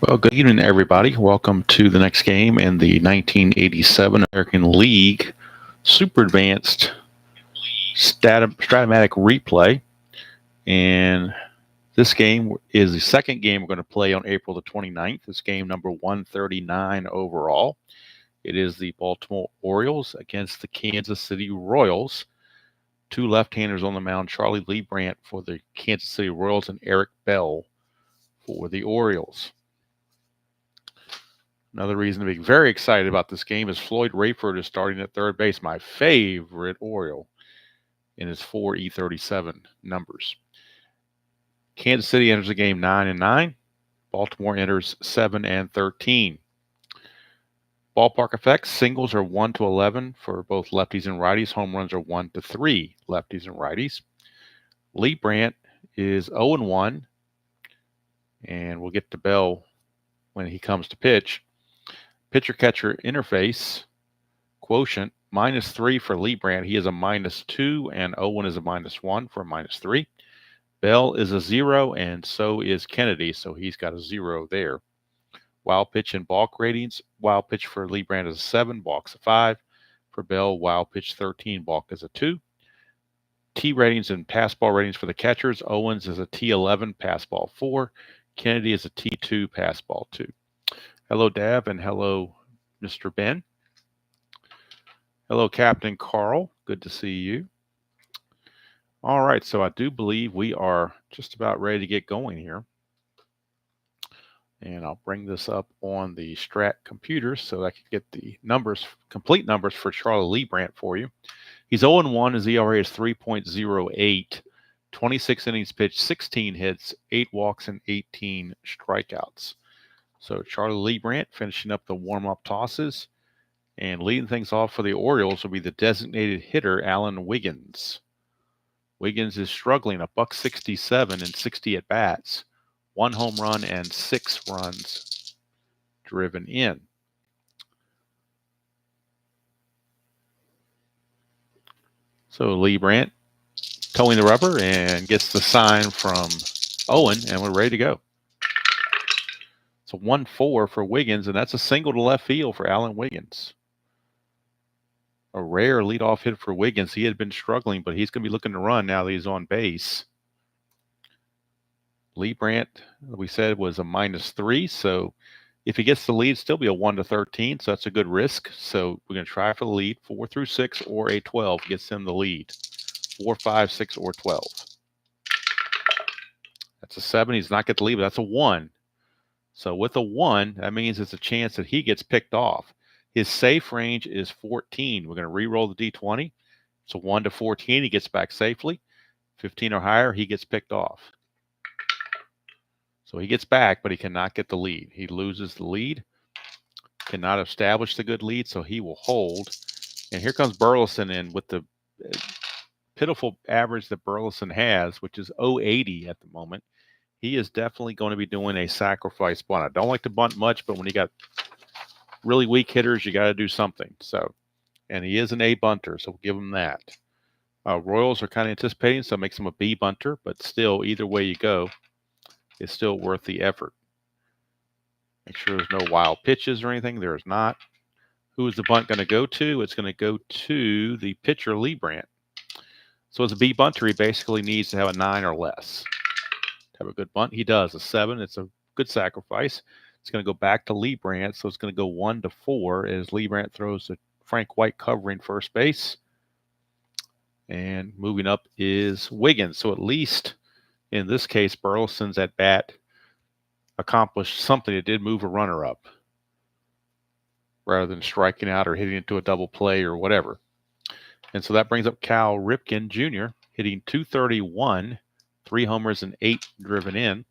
Well, good evening, everybody. Welcome to the next game in the 1987 American League Super Advanced Strat-O-Matic replay. And this game is the second game we're going to play on April the 29th. It's game number 139 overall. It is the Baltimore Orioles against the Kansas City Royals. Two left-handers on the mound, Charlie Leibrandt for the Kansas City Royals and Eric Bell for the Orioles. Another reason to be very excited about this game is Floyd Rayford is starting at third base, my favorite Oriole, in his 4E37 numbers. Kansas City enters the game 9-9. Baltimore enters 7-13. Ballpark effects, singles are 1-11 for both lefties and righties. Home runs are 1-3 lefties and righties. Leibrandt is 0-1, and we'll get to Bell when he comes to pitch. Pitcher-catcher interface quotient, -3 for Leibrandt. He is a -2, and Owen is a -1 for a -3. Bell is a 0, and so is Kennedy, so he's got a 0 there. Wild pitch and balk ratings. Wild pitch for Leibrandt is a 7, balk's a 5. For Bell, wild pitch 13, balk is a 2. T ratings and pass ball ratings for the catchers. Owens is a T11, pass ball 4. Kennedy is a T2, pass ball 2. Hello, Dav, and hello, Mr. Ben. Hello, Captain Carl. Good to see you. All right, so I do believe we are just about ready to get going here. And I'll bring this up on the Strat computer so I can get the numbers, complete numbers for Charlie Leibrandt for you. He's 0-1. His ERA is 3.08. 26 innings pitched, 16 hits, 8 walks, and 18 strikeouts. So Charlie Leibrandt finishing up the warm-up tosses, and leading things off for the Orioles will be the designated hitter, Alan Wiggins. Wiggins is struggling, a $167 and 60 at-bats, 1 home run and 6 runs driven in. So Leibrandt towing the rubber and gets the sign from Owen, and we're ready to go. It's a 1-4 for Wiggins, and that's a single to left field for Alan Wiggins. A rare leadoff hit for Wiggins. He had been struggling, but he's going to be looking to run now that he's on base. Leibrandt, we said, was a -3, so if he gets the lead, still be a 1-13, so that's a good risk. So we're going to try for the lead, 4 through 6 or a 12 gets him the lead. 4, 5, 6, or 12. That's a 7. He's not get the lead, but that's a 1. So with a 1, that means it's a chance that he gets picked off. His safe range is 14. We're going to re-roll the D20. So 1-14, he gets back safely. 15 or higher, he gets picked off. So he gets back, but he cannot get the lead. He loses the lead, cannot establish the good lead, so he will hold. And here comes Burleson in with the pitiful average that Burleson has, which is 0.80 at the moment. He is definitely going to be doing a sacrifice bunt. I don't like to bunt much, but when you got really weak hitters, you got to do something. So, and he is an A bunter, so we'll give him that. Royals are kind of anticipating, so it makes him a B bunter, but still, either way you go, it's still worth the effort. Make sure there's no wild pitches or anything. There is not. Who is the bunt going to go to? It's going to go to the pitcher, Leibrandt. So as a B bunter, he basically needs to have a 9 or less. To have a good bunt. He does. A 7. It's a good sacrifice. It's going to go back to Leibrandt, so it's going to go 1-4 as Leibrandt throws to Frank White covering first base. And moving up is Wiggins. So at least in this case, Burleson's at bat accomplished something. It did move a runner up rather than striking out or hitting into a double play or whatever. And so that brings up Cal Ripken Jr. hitting .231, 3 homers and 8 driven in.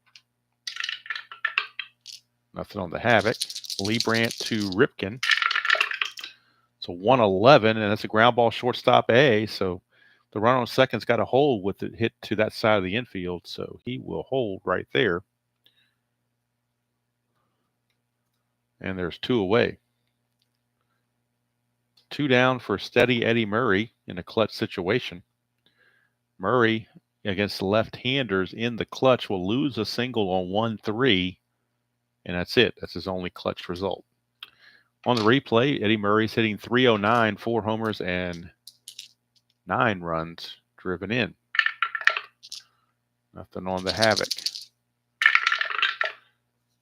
Nothing on the havoc. Leibrandt to Ripken. So 111, and that's a ground ball shortstop A. So the runner on second's got a hold with it hit to that side of the infield. So he will hold right there. And there's 2 away. 2 down for steady Eddie Murray in a clutch situation. Murray against the left-handers in the clutch will lose a single on 1-3 And that's it. That's his only clutch result. On the replay, Eddie Murray's hitting .309, 4 homers and 9 runs driven in. Nothing on the Havoc.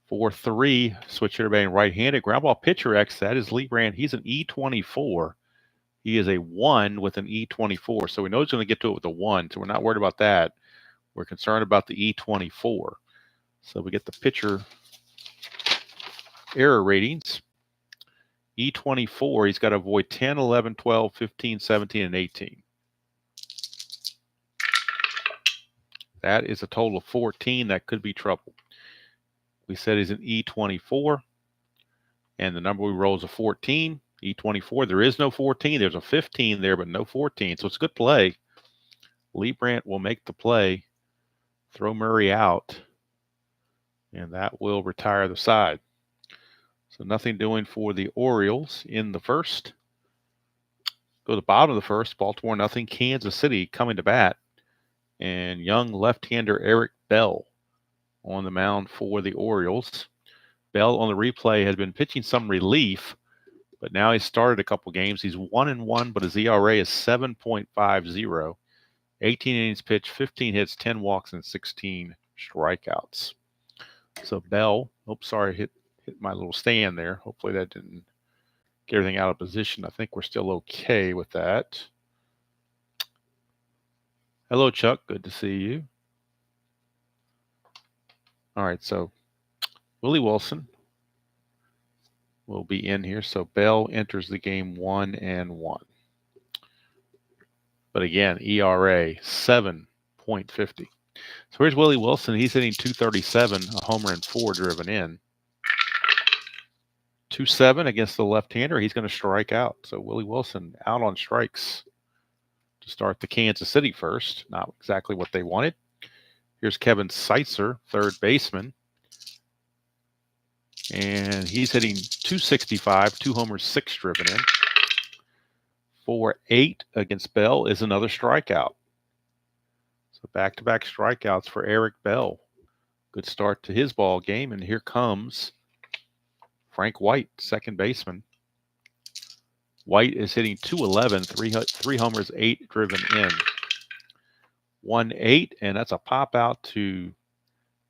4-3, switch hitter batting right-handed. Ground ball pitcher X, that is Leibrandt. He's an E24. He is a 1 with an E24. So we know he's going to get to it with a 1, so we're not worried about that. We're concerned about the E24. So we get the pitcher error ratings. E24, he's got to avoid 10, 11, 12, 15, 17, and 18. That is a total of 14. That could be trouble. We said he's an E24, and the number we roll is a 14. E24, there is no 14. There's a 15 there, but no 14. So it's a good play. Leibrandt will make the play, throw Murray out, and that will retire the side. So nothing doing for the Orioles in the first. Go to the bottom of the first. Baltimore nothing. Kansas City coming to bat. And young left-hander Eric Bell on the mound for the Orioles. Bell on the replay has been pitching some relief, but now he's started a couple games. He's 1-1, but his ERA is 7.50. 18 innings pitched, 15 hits, 10 walks, and 16 strikeouts. So Bell, hit my little stand there. Hopefully that didn't get everything out of position. I think we're still okay with that. Hello, Chuck. Good to see you. All right, so Willie Wilson will be in here. So Bell enters the game 1-1. But again, ERA 7.50. So here's Willie Wilson. He's hitting .237, a homer and 4 driven in. 2-7 against the left-hander. He's going to strike out. So Willie Wilson out on strikes to start the Kansas City first. Not exactly what they wanted. Here's Kevin Seitzer, third baseman. And he's hitting .265, 2 homers, 6 driven in. 4-8 against Bell is another strikeout. So back-to-back strikeouts for Eric Bell. Good start to his ball game. And here comes Frank White, second baseman. White is hitting .211, 3 homers, 8 driven in. 1-8, and that's a pop out to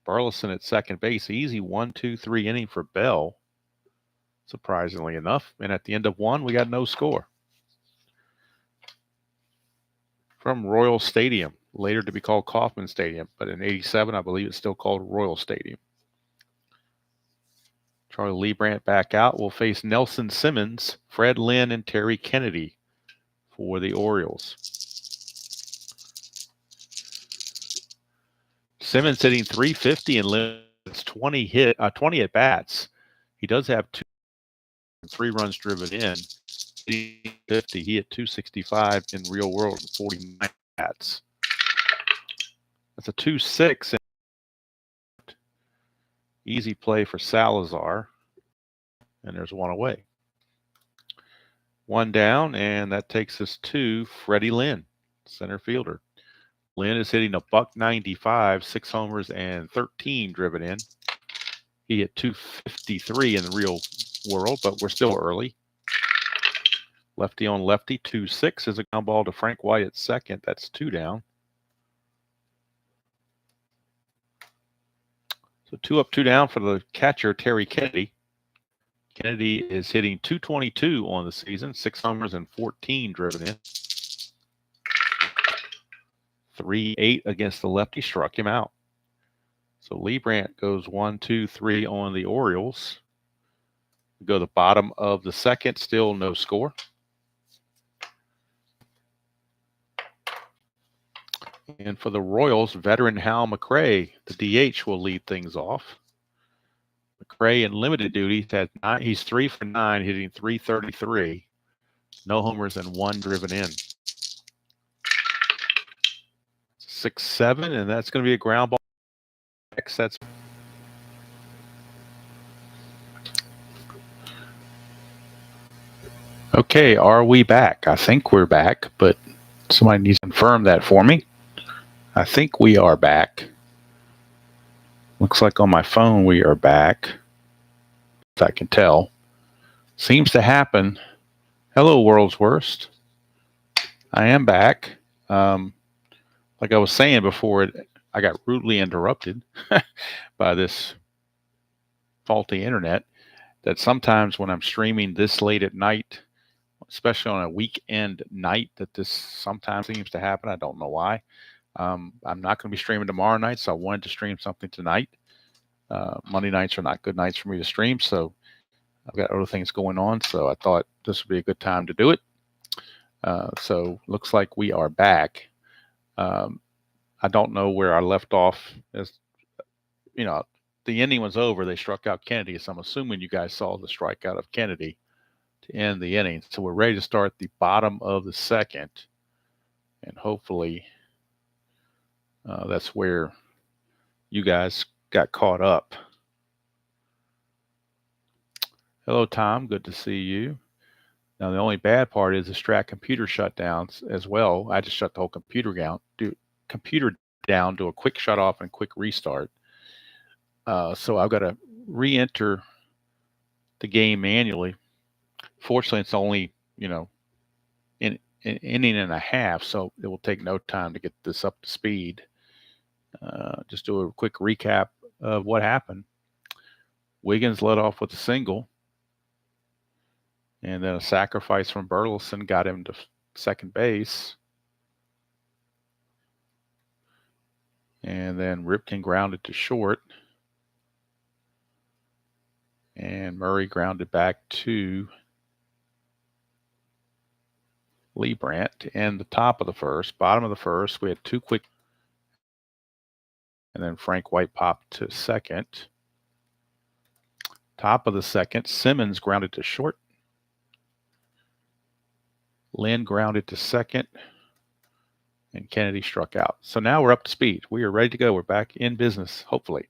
Burleson at second base. Easy 1-2-3 inning for Bell, surprisingly enough. And at the end of 1, we got no score. From Royal Stadium, later to be called Kauffman Stadium, but in '87, I believe it's still called Royal Stadium. Charlie Leibrandt back out. Will face Nelson Simmons, Fred Lynn, and Terry Kennedy for the Orioles. Simmons hitting .350 and limits 20 at bats. He does have 3 runs driven in. 50. He hit .265 in real world, 49 bats. That's a 2-6. Easy play for Salazar. And there's 1 away. 1 down, and that takes us to Freddie Lynn, center fielder. Lynn is hitting a .195, 6 homers and 13 driven in. He hit .253 in the real world, but we're still early. Lefty on lefty, 2-6 is a ground ball to Frank White at second. That's 2 down. So 2 up, 2 down for the catcher, Terry Kennedy. Kennedy is hitting .222 on the season, 6 homers and 14 driven in. 3-8 against the lefty, struck him out. So Leibrandt goes 1-2-3 on the Orioles. We go to the bottom of the second, still no score. And for the Royals, veteran Hal McRae, the DH, will lead things off. McRae in limited duty, he's 3 for 9, hitting .333. No homers and 1 driven in. 6-7, and that's going to be a ground ball. That's okay. Are we back? I think we're back, but somebody needs to confirm that for me. I think we are back. Looks like on my phone we are back. I can tell. Seems to happen. Hello, world's worst. I am back. Like I was saying before, I got rudely interrupted by this faulty internet. That sometimes when I'm streaming this late at night, especially on a weekend night, that this sometimes seems to happen. I don't know why. I'm not going to be streaming tomorrow night, so I wanted to stream something tonight. Monday nights are not good nights for me to stream, so I've got other things going on, so I thought this would be a good time to do it. So looks like we are back. I don't know where I left off. As you know, the inning was over. They struck out Kennedy, so I'm assuming you guys saw the strikeout of Kennedy to end the inning. So we're ready to start the bottom of the second, and hopefully that's where you guys got caught up. Hello, Tom. Good to see you. Now, the only bad part is the Strat computer shutdowns as well. I just shut the whole computer down, do a quick shut off and quick restart. So I've got to re-enter the game manually. Fortunately, it's only, an inning and a half, so it will take no time to get this up to speed. Just do a quick recap of what happened. Wiggins led off with a single, and then a sacrifice from Burleson got him to second base. And then Ripken grounded to short. And Murray grounded back to Leibrandt to end the top of the first. Bottom of the first, we had two quick. And then Frank White popped to second. Top of the second, Simmons grounded to short. Lynn grounded to second. And Kennedy struck out. So now we're up to speed. We are ready to go. We're back in business, hopefully.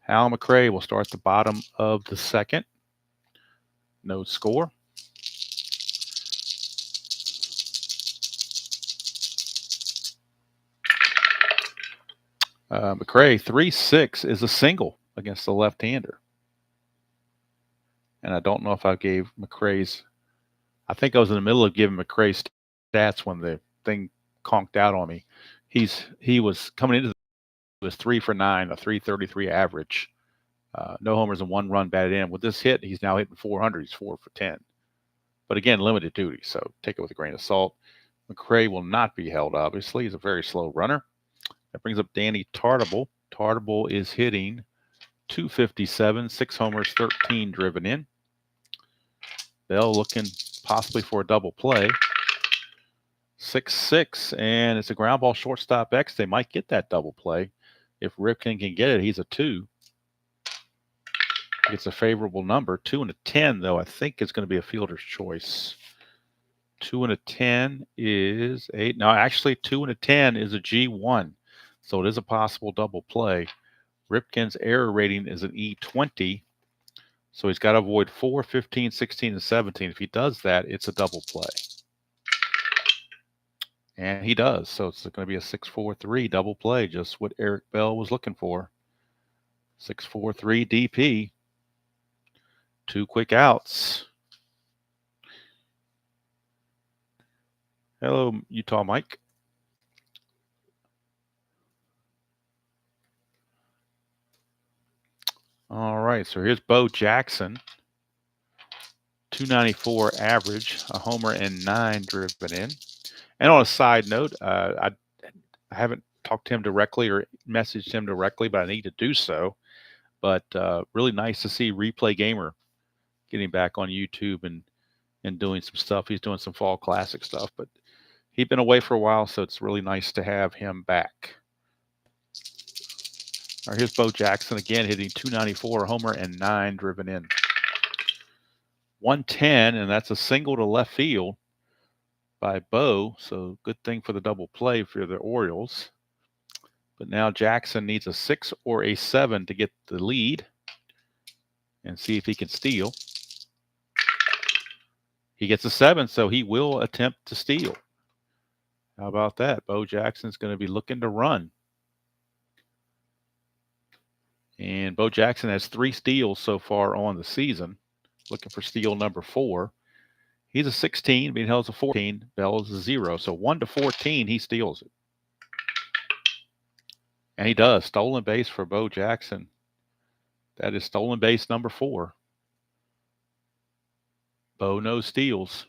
Hal McRae will start the bottom of the second. No score. McRae, 3-6 is a single against the left-hander. And I don't know if I gave McRae's. I think I was in the middle of giving McRae's stats when the thing conked out on me. He was coming into was 3 for 9, a 333 average. No homers and 1 run batted in. With this hit, he's now hitting 400. He's 4 for 10. But again, limited duty, so take it with a grain of salt. McRae will not be held, obviously. He's a very slow runner. That brings up Danny Tartable. Tartable is hitting 257, 6 homers, 13 driven in. Bell looking possibly for a double play. 6-6, and it's a ground ball shortstop X. They might get that double play. If Ripken can get it, he's a 2. It's a favorable number. 2 and a 10, though, I think it's going to be a fielder's choice. 2 and a 10 is 8. No, actually, 2 and a 10 is a G1. So it is a possible double play. Ripken's error rating is an E20. So he's got to avoid 4, 15, 16, and 17. If he does that, it's a double play. And he does. So it's going to be a 6-4-3 double play, just what Eric Bell was looking for. 6-4-3 DP. 2 quick outs. Hello, Utah Mike. All right, so here's Bo Jackson. 294 average, a homer and 9 driven in. And on a side note, I haven't talked to him directly or messaged him directly, but I need to do so. But really nice to see Replay Gamer getting back on YouTube and doing some stuff. He's doing some Fall Classic stuff, but he'd been away for a while, so it's really nice to have him back. All right, here's Bo Jackson again, hitting 294, a homer and 9 driven in. 110, and that's a single to left field by Bo, so good thing for the double play for the Orioles. But now Jackson needs a 6 or a 7 to get the lead and see if he can steal. He gets a 7, so he will attempt to steal. How about that? Bo Jackson's going to be looking to run. And Bo Jackson has 3 steals so far on the season. Looking for steal number 4. He's a 16, being held as a 14. Bell is a 0. So 1 to 14, he steals it. And he does. Stolen base for Bo Jackson. That is stolen base number 4. Bo no steals.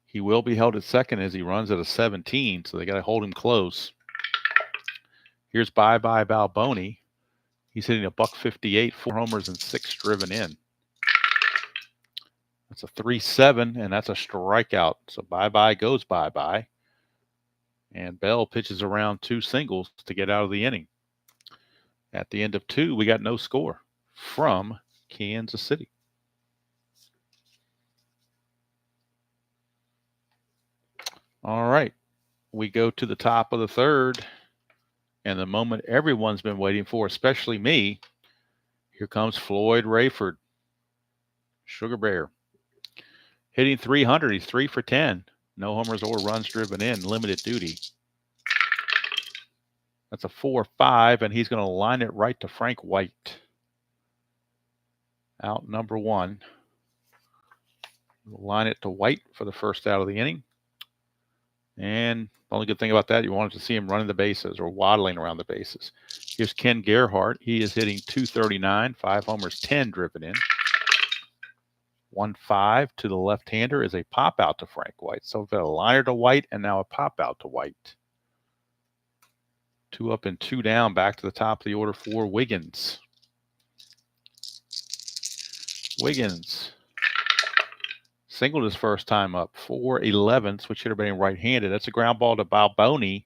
He will be held at second as he runs at a 17, so they got to hold him close. Here's bye-bye Balboni. He's hitting a .158, 4 homers and 6 driven in. That's a 3-7, and that's a strikeout. So bye-bye goes bye-bye. And Bell pitches around 2 singles to get out of the inning. At the end of 2, we got no score from Kansas City. All right, we go to the top of the 3rd, and the moment everyone's been waiting for, especially me. Here comes Floyd Rayford, Sugar Bear. Hitting 300, he's 3 for 10. No homers or runs driven in, limited duty. That's a 4-5, and he's going to line it right to Frank White. Out number 1. We'll line it to White for the first out of the inning. And the only good thing about that, you wanted to see him running the bases or waddling around the bases. Here's Ken Gerhardt. He is hitting 239, 5 homers, 10 driven in. 1-5 to the left-hander is a pop out to Frank White. So we've got a liner to White and now a pop out to White. 2 up and 2 down, back to the top of the order for Wiggins. Wiggins singled his first time up, 4-11, switch hitter batting right-handed. That's a ground ball to Balboni.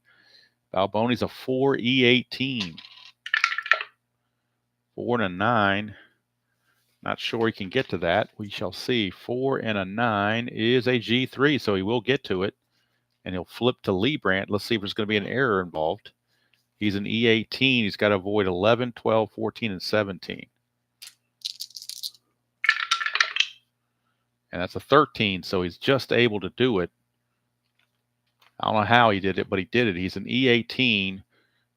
Balboni's a 4-E-18. 4-9. Not sure he can get to that. We shall see. 4-9 is a G3, so he will get to it. And he'll flip to Leibrandt. Let's see if there's going to be an error involved. He's an E18. He's got to avoid 11, 12, 14, and 17. And that's a 13, so he's just able to do it. I don't know how he did it, but he did it. He's an E18,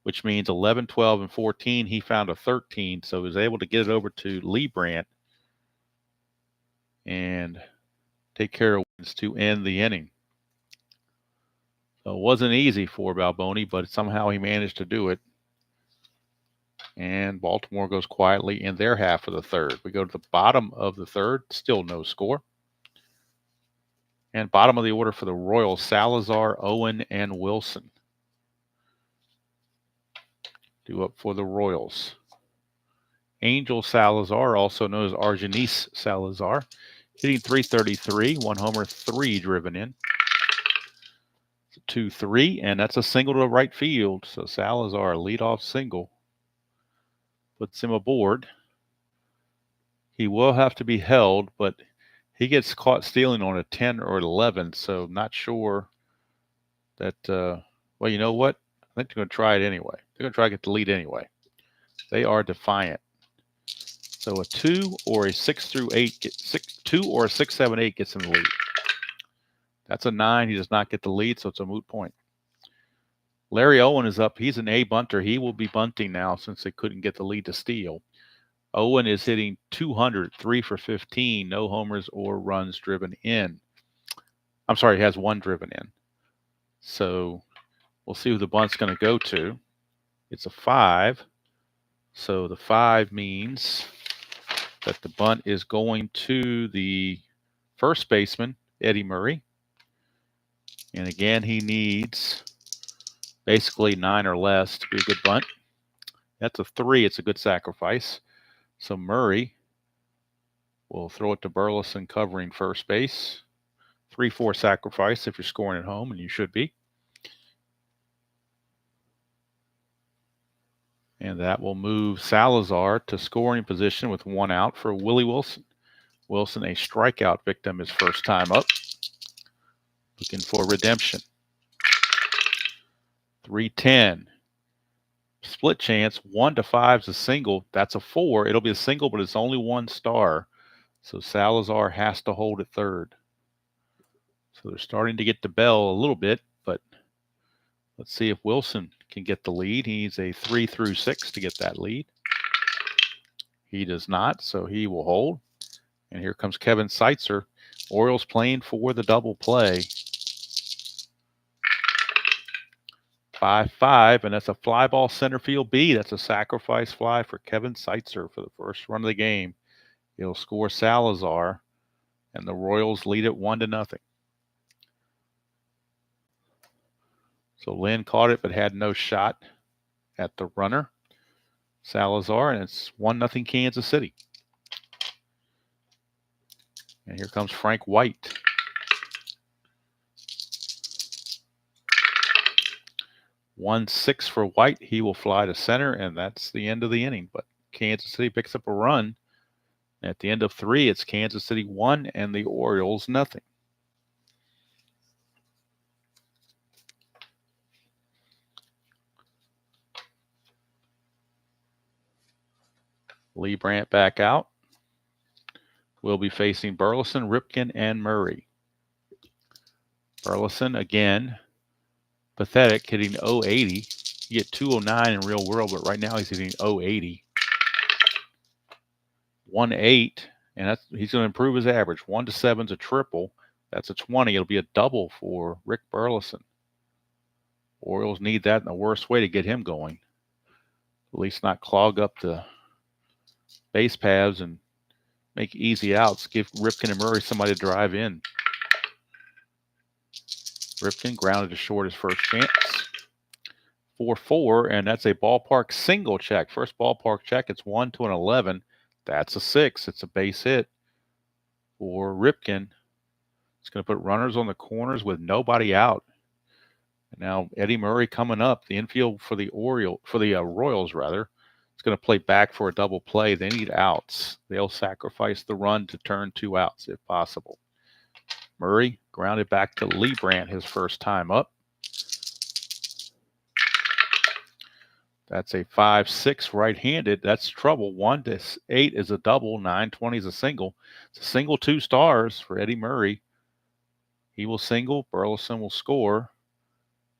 which means 11, 12, and 14. He found a 13, so he was able to get it over to Leibrandt and take care of Wiggins to end the inning. So it wasn't easy for Balboni, but somehow he managed to do it. And Baltimore goes quietly in their half of the 3rd. We go to the bottom of the 3rd, still no score. And bottom of the order for the Royals, Salazar, Owen, and Wilson. Due up for the Royals. Angel Salazar, also known as Argenis Salazar, hitting 333, 1 homer, 3 driven in. 2-3, and that's a single to right field. So Salazar, leadoff single, puts him aboard. He will have to be held, but he gets caught stealing on a 10 or 11, so not sure that, well, you know what? I think they're going to try it anyway. They're going to try to get the lead anyway. They are defiant. So a 2 or a 6 through 8, 2 or a 6, 7, 8 gets in the lead. That's a 9. He does not get the lead, so it's a moot point. Larry Owen is up. He's an A bunter. He will be bunting now since they couldn't get the lead to steal. Owen is hitting 200, 3 for 15, no homers or runs driven in. I'm sorry, he has 1 driven in. So we'll see who the bunt's going to go to. It's a 5. So the 5 means that the bunt is going to the first baseman, Eddie Murray. And again, he needs basically 9 or less to be a good bunt. That's a 3. It's a good sacrifice. So Murray will throw it to Burleson covering first base. 3-4 sacrifice if you're scoring at home, and you should be. And that will move Salazar to scoring position with 1 out for Willie Wilson. Wilson, a strikeout victim his first time up. Looking for redemption. 3-10. Split chance, 1 to 5 is a single. That's a 4. It'll be a single, but it's only 1 star. So Salazar has to hold at 3rd. So they're starting to get to Bell a little bit, but let's see if Wilson can get the lead. He needs a 3 through 6 to get that lead. He does not, so he will hold. And here comes Kevin Seitzer. Orioles playing for the double play. 5-5, and that's a fly ball center field B. That's a sacrifice fly for Kevin Seitzer for the first run of the game. He'll score Salazar, and the Royals lead it 1-0. So Lynn caught it but had no shot at the runner, Salazar, and it's 1-0 Kansas City. And here comes Frank White. 1-6 for White. He will fly to center, and that's the end of the inning. But Kansas City picks up a run. At the end of 3, it's Kansas City 1 and the Orioles 0. Leibrandt back out. We'll be facing Burleson, Ripken, and Murray. Burleson, again, pathetic, hitting .080. You get 209 in real world, but right now he's hitting .080. 1-8, and he's going to improve his average. 1-7 is a triple. That's a 20. It'll be a double for Rick Burleson. Orioles need that in the worst way to get him going. At least not clog up the base paths and make easy outs. Give Ripken and Murray somebody to drive in. Ripken grounded to short his first chance. 4-4, and that's a ballpark single check. First ballpark check, it's 1 to an 11. That's a 6. It's a base hit for Ripken. It's going to put runners on the corners with nobody out. And now Eddie Murray coming up. The infield for the Royals, rather. It's going to play back for a double play. They need outs. They'll sacrifice the run to turn 2 outs if possible. Murray grounded back to Leibrandt his first time up. That's a 5-6 right-handed. That's trouble. 1-8 is a double. 9-20 is a single. It's a single 2 stars for Eddie Murray. He will single. Burleson will score.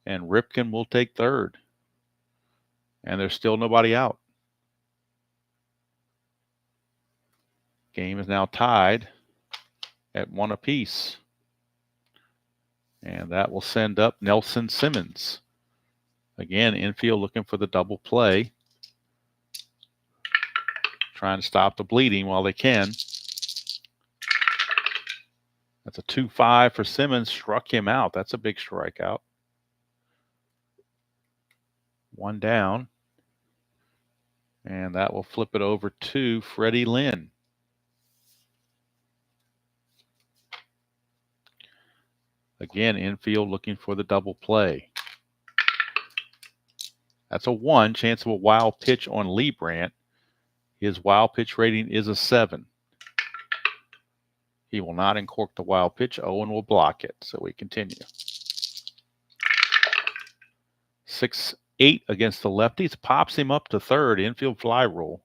And Ripken will take third. And there's still nobody out. Game is now tied at 1 apiece. And that will send up Nelson Simmons. Again, infield looking for the double play. Trying to stop the bleeding while they can. That's a 2-5 for Simmons. Struck him out. That's a big strikeout. 1 down. And that will flip it over to Freddie Lynn. Again, infield looking for the double play. That's a 1. Chance of a wild pitch on Leibrandt. His wild pitch rating is a 7. He will not uncork the wild pitch. Owen will block it. So we continue. 6-8 against the lefties. Pops him up to third. Infield fly rule.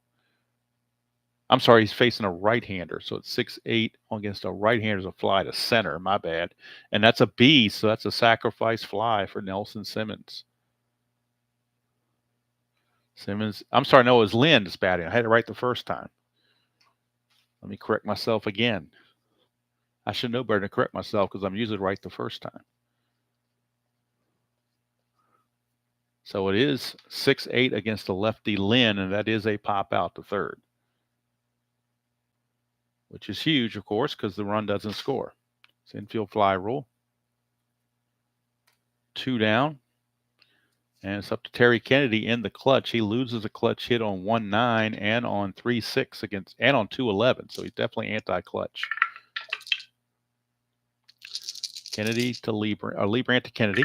I'm sorry, he's facing a right-hander. So it's 6-8 against a right-hander's a fly to center. My bad. And that's a B, so that's a sacrifice fly for Nelson Simmons. I'm sorry, no, it was Lynn that's batting. I had it right the first time. Let me correct myself again. I should know better than to correct myself because I'm usually right the first time. So it is 6-8 against the lefty Lynn, and that is a pop out to third. Which is huge, of course, because the run doesn't score. It's infield fly rule. 2 down. And it's up to Terry Kennedy in the clutch. He loses a clutch hit on 1-9 and on 3-6 and on 2-11. So he's definitely anti-clutch. Kennedy to Leibrandt to Kennedy.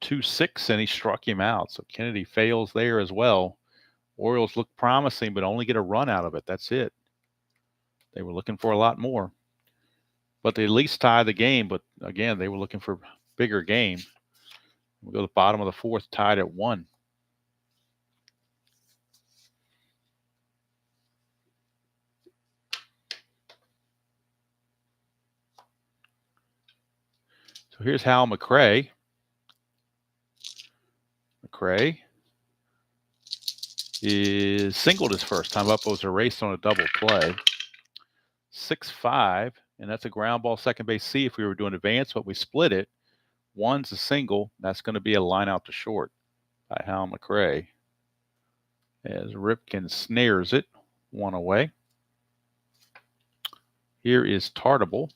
2-6, and he struck him out. So Kennedy fails there as well. Orioles look promising, but only get a run out of it. That's it. They were looking for a lot more. But they at least tie the game. But again, they were looking for a bigger game. We'll go to the bottom of the 4th, tied at 1. So here's Hal McRae. McRae is singled his first time up. It was erased on a double play. 6-5, and that's a ground ball second base C if we were doing advance, but we split it. One's a single. That's going to be a line out to short by Hal McRae. As Ripken snares it, one away. Here is Tartable.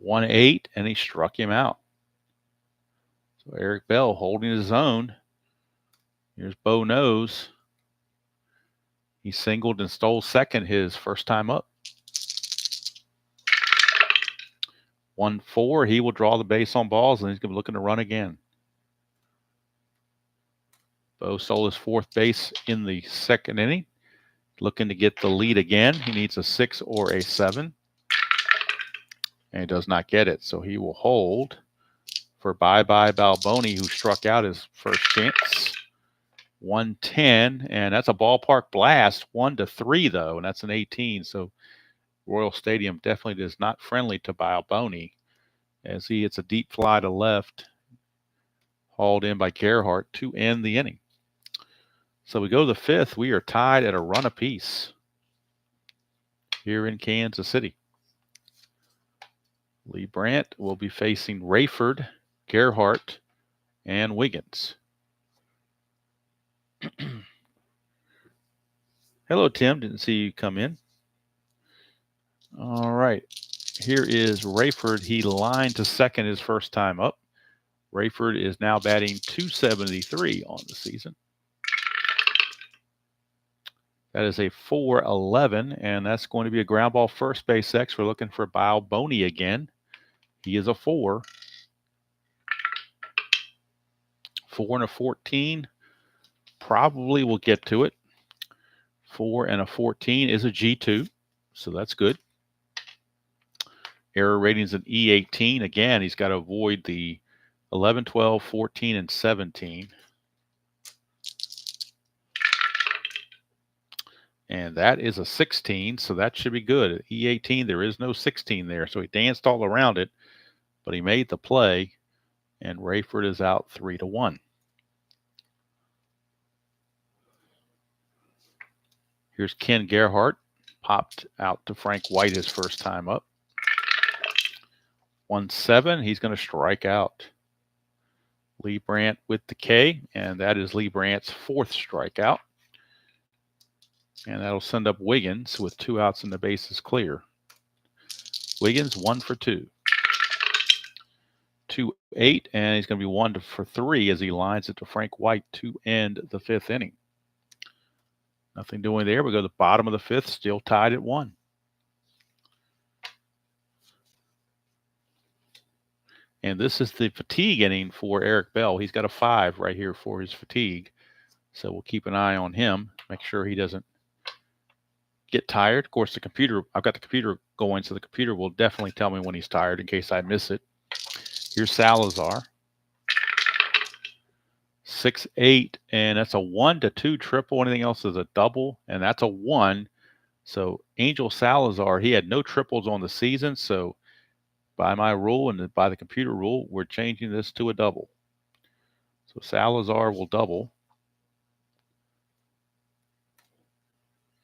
1-8, and he struck him out. So Eric Bell holding his own. Here's Bo Nose. He singled and stole second his first time up. 1-4. He will draw the base on balls, and he's going to be looking to run again. Bo stole his fourth base in the second inning. Looking to get the lead again. He needs a 6 or a 7. And he does not get it, so he will hold for bye-bye Balboni, who struck out his first chance. 1-10, and that's a ballpark blast. 1-3, though, and that's an 18. So Royal Stadium definitely is not friendly to Balboni, as he hits a deep fly to left, hauled in by Gerhardt to end the inning. So we go to the fifth. We are tied at a run apiece here in Kansas City. Leibrandt will be facing Rayford, Gerhardt, and Wiggins. Hello, Tim. Didn't see you come in. All right. Here is Rayford. He lined to second his first time up. Rayford is now batting .273 on the season. That is a 4-11, and that's going to be a ground ball first base X. We're looking for Balboni again. He is a 4. 4 and a 14. Probably will get to it. 4 and a 14 is a G2, so that's good. Error rating's an E18. Again, he's got to avoid the 11, 12, 14, and 17. And that is a 16, so that should be good. E18, there is no 16 there, so he danced all around it, but he made the play, and Rayford is out 3-1. Here's Ken Gerhardt, popped out to Frank White his first time up. 1-7, he's going to strike out. Leibrandt with the K, and that is Leibrandt's fourth strikeout. And that'll send up Wiggins with 2 outs and the bases clear. Wiggins 1 for 2. 2-8, and he's going to be 1 for 3 as he lines it to Frank White to end the fifth inning. Nothing doing there. We go to the bottom of the fifth, still tied at 1. And this is the fatigue inning for Eric Bell. He's got a 5 right here for his fatigue. So we'll keep an eye on him, make sure he doesn't get tired. Of course, I've got the computer going, so the computer will definitely tell me when he's tired in case I miss it. Here's Salazar. 6-8, and that's a 1-2 triple. Anything else is a double, and that's a 1. So Angel Salazar, he had no triples on the season, so by my rule and by the computer rule, we're changing this to a double. So Salazar will double.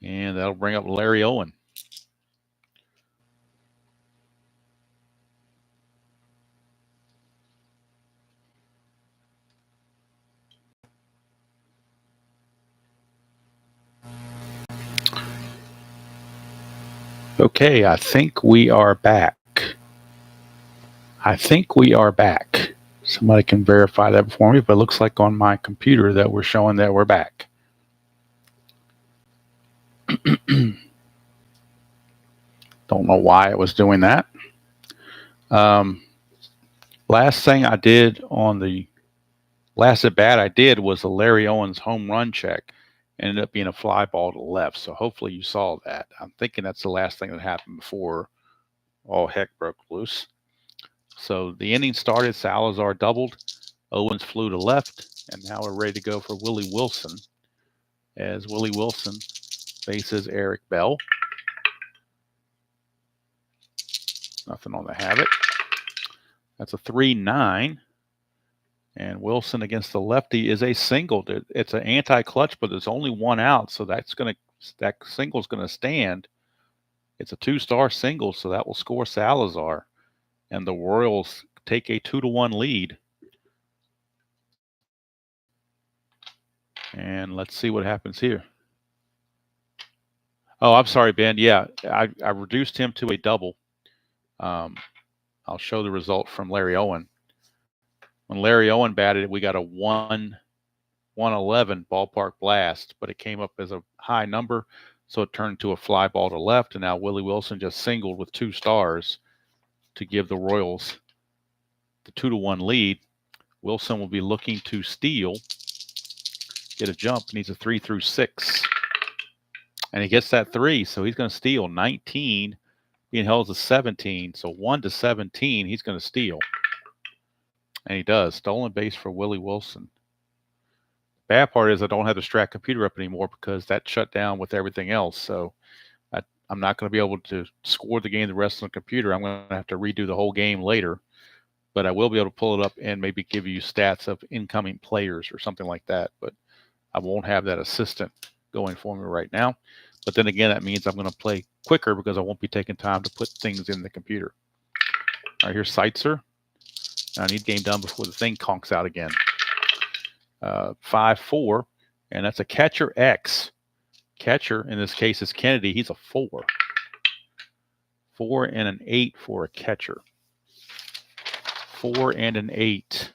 And that'll bring up Larry Owen. Okay, I think we are back. Somebody can verify that for me, but it looks like on my computer that we're showing that we're back. Don't know why it was doing that. Last thing I did on the last at bat I did was the Larry Owens home run check. Ended up being a fly ball to the left. So hopefully you saw that. I'm thinking that's the last thing that happened before all heck broke loose. So the inning started. Salazar doubled. Owens flew to left. And now we're ready to go for Willie Wilson, as Willie Wilson faces Eric Bell. Nothing on the habit. That's a 3-9. And Wilson against the lefty is a single. It's an anti-clutch, but there's only one out, so that single's gonna stand. It's a 2-star single, so that will score Salazar, and the Royals take a 2-1 lead. And let's see what happens here. Oh, I'm sorry, Ben. Yeah, I reduced him to a double. I'll show the result from Larry Owen. When Larry Owen batted, we got a 111 ballpark blast, but it came up as a high number, so it turned to a fly ball to left, and now Willie Wilson just singled with 2 stars to give the Royals the 2-1 lead. Wilson will be looking to steal, get a jump, needs a 3 through 6. And he gets that 3, so he's going to steal. 19 being held as 17, so 1 to 17, he's going to steal. And he does. Stolen base for Willie Wilson. Bad part is I don't have the Strat computer up anymore because that shut down with everything else. So I'm not going to be able to score the game the rest of the computer. I'm going to have to redo the whole game later. But I will be able to pull it up and maybe give you stats of incoming players or something like that. But I won't have that assistant going for me right now. But then again, that means I'm going to play quicker because I won't be taking time to put things in the computer. All right, here's Seitzer. I need game done before the thing conks out again. 5-4, and that's a catcher X. Catcher, in this case, is Kennedy. He's a 4. 4 and an 8 for a catcher. 4 and an 8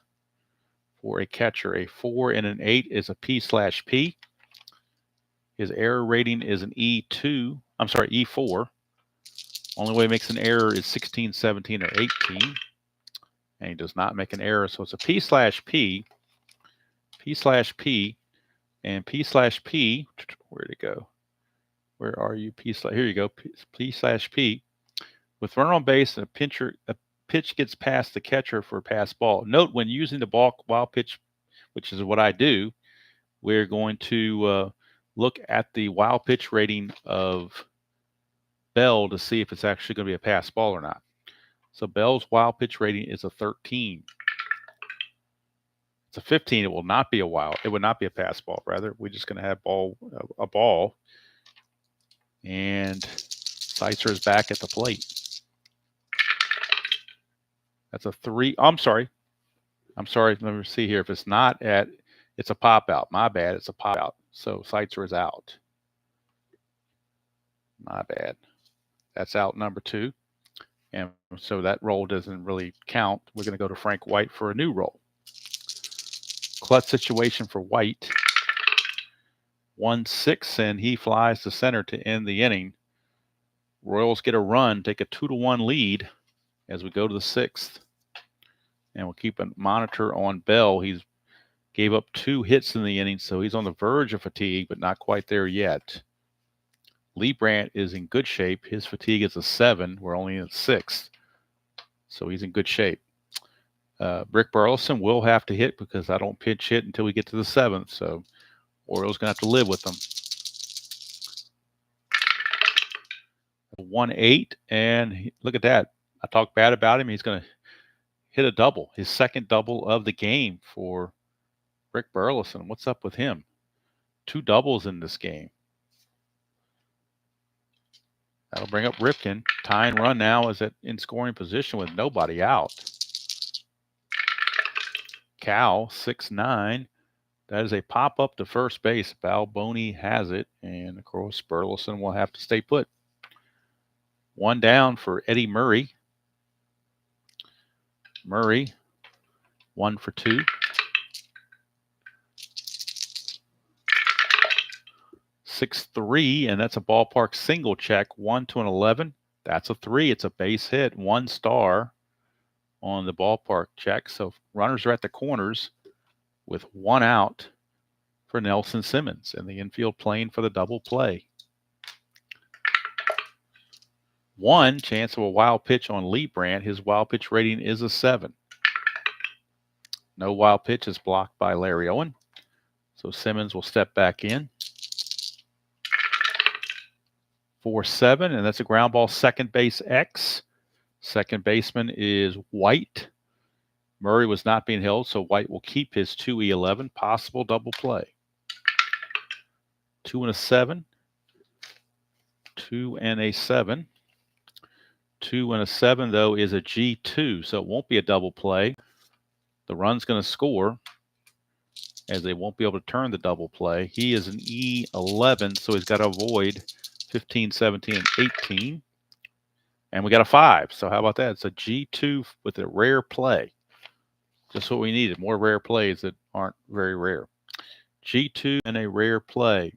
for a catcher. A 4 and an 8 is a P/P. His error rating is an E2. I'm sorry, E4. Only way he makes an error is 16, 17, or 18. And he does not make an error, so it's a P/P. P/P. And P/P. Where'd it go? Where are you? Here you go. P/P. With runner on base and a pitch gets past the catcher for a pass ball. Note when using the wild pitch, which is what I do, we're going to look at the wild pitch rating of Bell to see if it's actually going to be a pass ball or not. So Bell's wild pitch rating is a 13. It's a 15. It will not be a wild. It would not be a pass ball. Rather, we're just going to have a ball. And Seitzer is back at the plate. That's a 3. I'm sorry. Let me see here. If it's not it's a pop out. My bad. It's a pop out. So Seitzer is out. My bad. That's out number 2. And so that roll doesn't really count. We're going to go to Frank White for a new roll. Clutch situation for White. 1-6, and he flies to center to end the inning. Royals get a run, take a 2-1 lead as we go to the 6th. And we'll keep a monitor on Bell. He's gave up 2 hits in the inning, so he's on the verge of fatigue, but not quite there yet. Leibrandt is in good shape. His fatigue is a 7. We're only in the 6th, so he's in good shape. Brick Burleson will have to hit because I don't pitch hit until we get to the 7th, so Orioles going to have to live with them. 1-8, and look at that. I talked bad about him. He's going to hit a double, his second double of the game for Brick Burleson. What's up with him? 2 doubles in this game. That'll bring up Ripken. Tying run now is in scoring position with nobody out. Cal, 6-9. That is a pop-up to first base. Balboni has it, and of course Burleson will have to stay put. 1 down for Eddie Murray. Murray, 1 for 2. 6-3, and that's a ballpark single check. 1 to an 11. That's a 3. It's a base hit. 1 star on the ballpark check. So runners are at the corners with 1 out for Nelson Simmons, and the infield playing for the double play. 1 chance of a wild pitch on Leibrandt. His wild pitch rating is a 7. No wild pitch is blocked by Larry Owen, so Simmons will step back in. 4-7, and that's a ground ball. Second base X. Second baseman is White. Murray was not being held, so White will keep his 2E11. Possible double play. 2 and a 7. 2 and a 7. 2 and a 7, though, is a G2, so it won't be a double play. The run's going to score, as they won't be able to turn the double play. He is an E11, so he's got to avoid 15, 17, and 18. And we got a 5, so how about that? It's a G2 with a rare play. Just what we needed, more rare plays that aren't very rare. G2 and a rare play.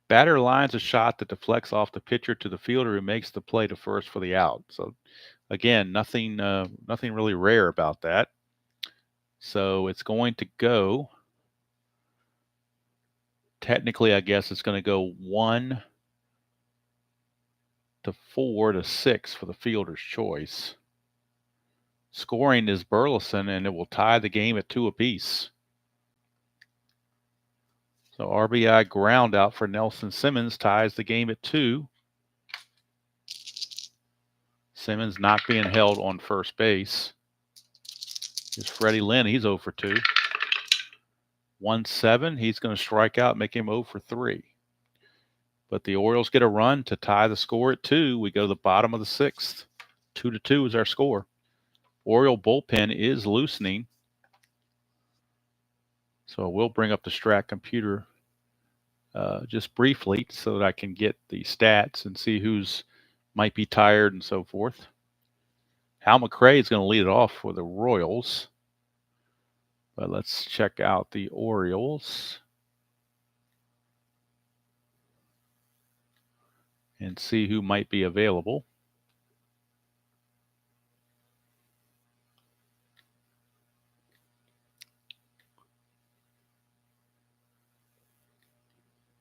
Batter lines a shot that deflects off the pitcher to the fielder who makes the play to first for the out. So, again, nothing really rare about that. So it's going to go, technically, I guess it's going to go 1 to 4 to 6 for the fielder's choice. Scoring is Burleson, and it will tie the game at 2 apiece. So RBI ground out for Nelson Simmons ties the game at 2. Simmons not being held on first base. Here's Freddie Lynn. He's 0 for 2. 1-7. He's going to strike out, make him 0 for 3. But the Orioles get a run to tie the score at 2. We go to the bottom of the 6th. 2-2 is our score. Oriole bullpen is loosening. So we'll bring up the Strat computer just briefly so that I can get the stats and see who's might be tired and so forth. Hal McRae is going to lead it off for the Royals. But let's check out the Orioles and see who might be available.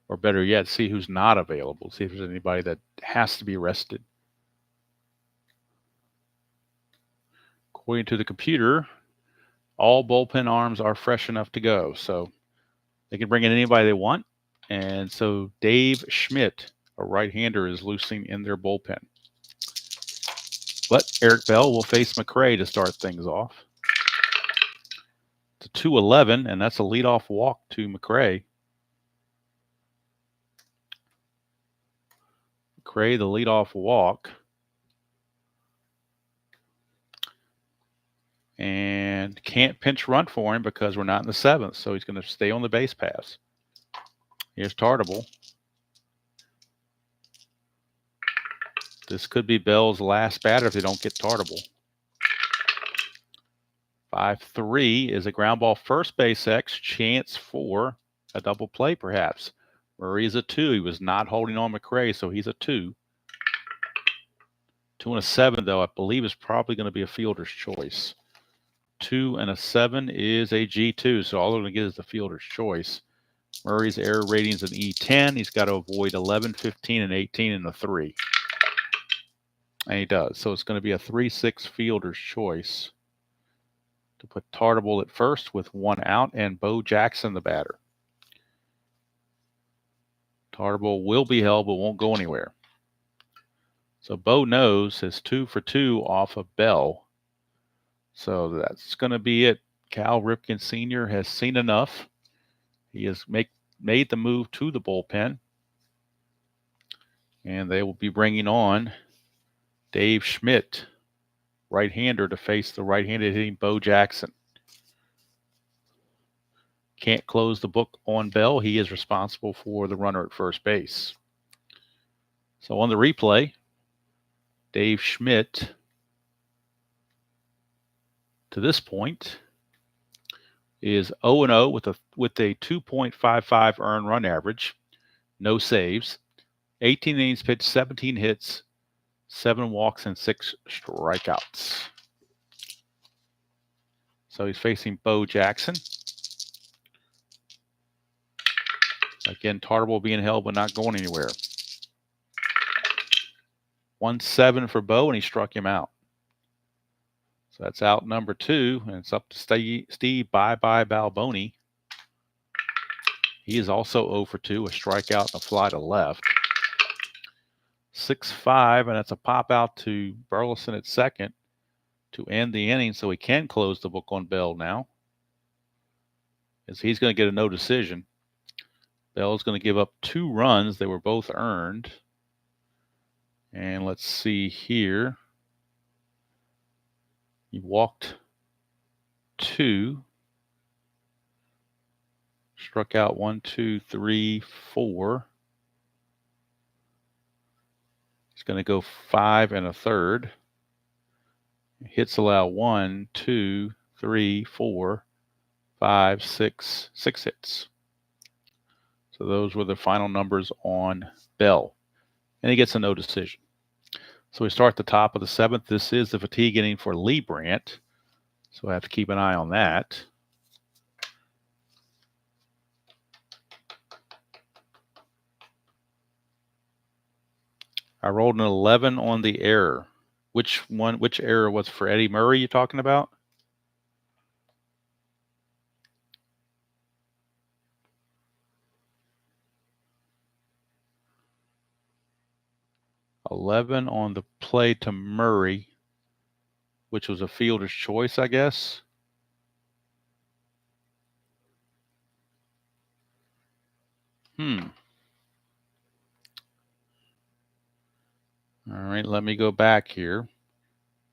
Or better yet, see who's not available. See if there's anybody that has to be rested. According to the computer, all bullpen arms are fresh enough to go. So they can bring in anybody they want. And so Dave Schmidt, a right-hander, is loosening in their bullpen. But Eric Bell will face McRae to start things off. It's a 2-11, and that's a leadoff walk to McRae. McRae, the leadoff walk. And can't pinch run for him because we're not in the 7th, so he's going to stay on the base pass. Here's Tartable. This could be Bell's last batter if they don't get Tartable. 5-3 is a ground ball first base X. Chance for a double play, perhaps. Murray's a 2. He was not holding on McRae, so he's a 2. 2 and a 7, though, I believe is probably going to be a fielder's choice. 2 and a 7 is a G2, so all they're going to get is the fielder's choice. Murray's error rating is an E10. He's got to avoid 11, 15, and 18 in the 3. And he does. So it's going to be a 3-6 fielder's choice to put Tartable at first with 1 out and Bo Jackson the batter. Tartable will be held but won't go anywhere. So Bo knows his 2 for 2 off of Bell. So that's going to be it. Cal Ripken Sr. has seen enough. He has made the move to the bullpen. And they will be bringing on Dave Schmidt, right-hander, to face the right-handed hitting Bo Jackson. Can't close the book on Bell. He is responsible for the runner at first base. So on the replay, Dave Schmidt, to this point, is 0-0 with a 2.55 earned run average, no saves, 18 innings pitched, 17 hits, 7 walks, and 6 strikeouts. So he's facing Bo Jackson. Again, Tartable being held but not going anywhere. 1-7 for Bo, and he struck him out. So that's out number 2, and it's up to Steve Bye-Bye Balboni. He is also 0 for 2, a strikeout and a fly to left. 6-5, and that's a pop out to Burleson at second. to end the inning so he can close the book on Bell now, as he's going to get a no decision. Bell's going to give up 2 runs. They were both earned. And let's see here. He walked 2. Struck out 1, 2, 3, 4. He's going to go 5 1/3. Hits allow 1, 2, 3, 4, 5, 6 hits. So those were the final numbers on Bell. And he gets a no decision. So we start at the top of the 7th. This is the fatigue inning for Leibrandt. So I have to keep an eye on that. I rolled an 11 on the error. Which error was for Eddie Murray you talking about? $11 on the play to Murray, which was a fielder's choice, I guess. All right, let me go back here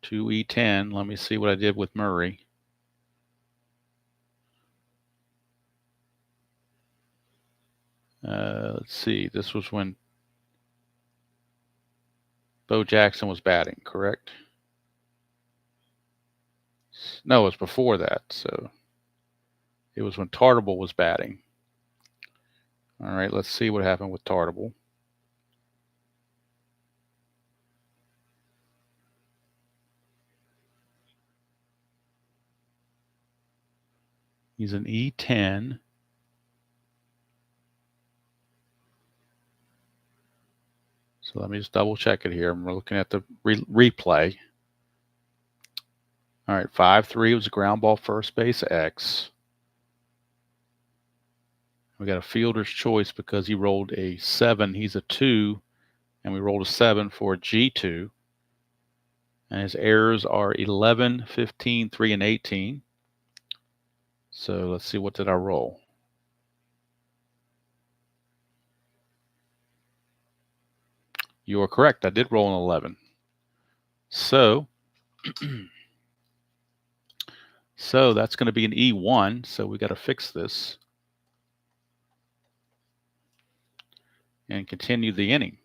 to E10. Let me see what I did with Murray. Let's see. This was when Bo Jackson was batting, correct? No, it was before that. So it was when Tartable was batting. All right, let's see what happened with Tartable. He's an E10. So let me just double check it here. I'm looking at the replay. All right, 5-3 was a ground ball first base X. We got a fielder's choice because he rolled a 7. He's a 2, and we rolled a 7 for a G2. And his errors are 11, 15, 3, and 18. So let's see, what did I roll? You are correct. I did roll an 11. So, so that's going to be an E1. So we got to fix this and continue the inning.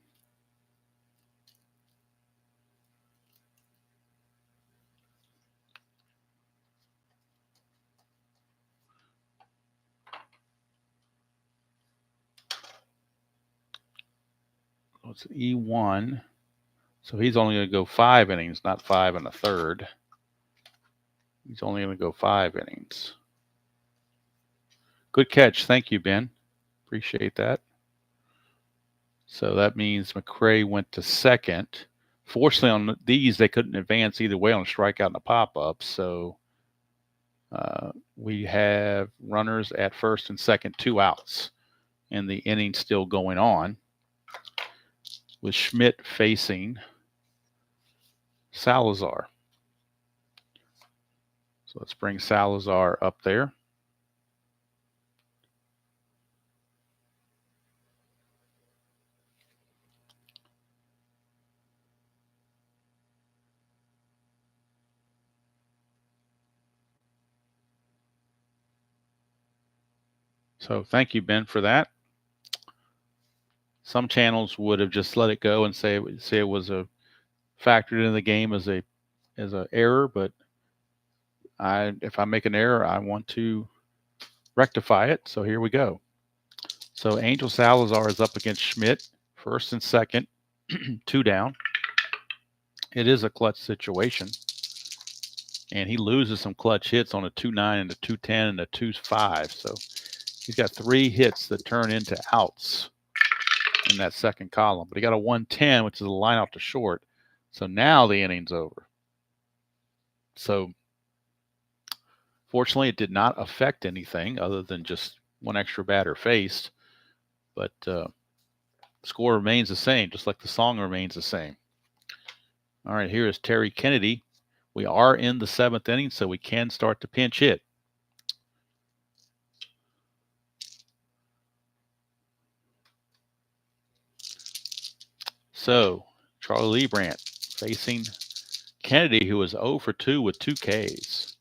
So it's E1. So he's only going to go 5 innings, not 5 1/3. He's only going to go 5 innings. Good catch. Thank you, Ben. Appreciate that. So that means McRae went to second. Fortunately, on these, they couldn't advance either way on a strikeout and a pop-up. So we have runners at first and second, 2 outs. And the inning still going on with Schmidt facing Salazar. So let's bring Salazar up there. So thank you, Ben, for that. Some channels would have just let it go and say it was a factored into the game as an error, but if I make an error, I want to rectify it. So here we go. So Angel Salazar is up against Schmidt, first and second, 2 down. It is a clutch situation, and he loses some clutch hits on a 2-9 and a 2-10 and a 2-5. So he's got 3 hits that turn into outs in that second column, but he got a 1-10, which is a line out to short. So now the inning's over. So fortunately, it did not affect anything other than just 1 extra batter faced, but score remains the same, just like the song remains the same. All right, here is Terry Kennedy We are in the 7th inning, so we can start to pinch hit. So, Charlie Leibrandt facing Kennedy, who is 0 for 2 with 2 Ks.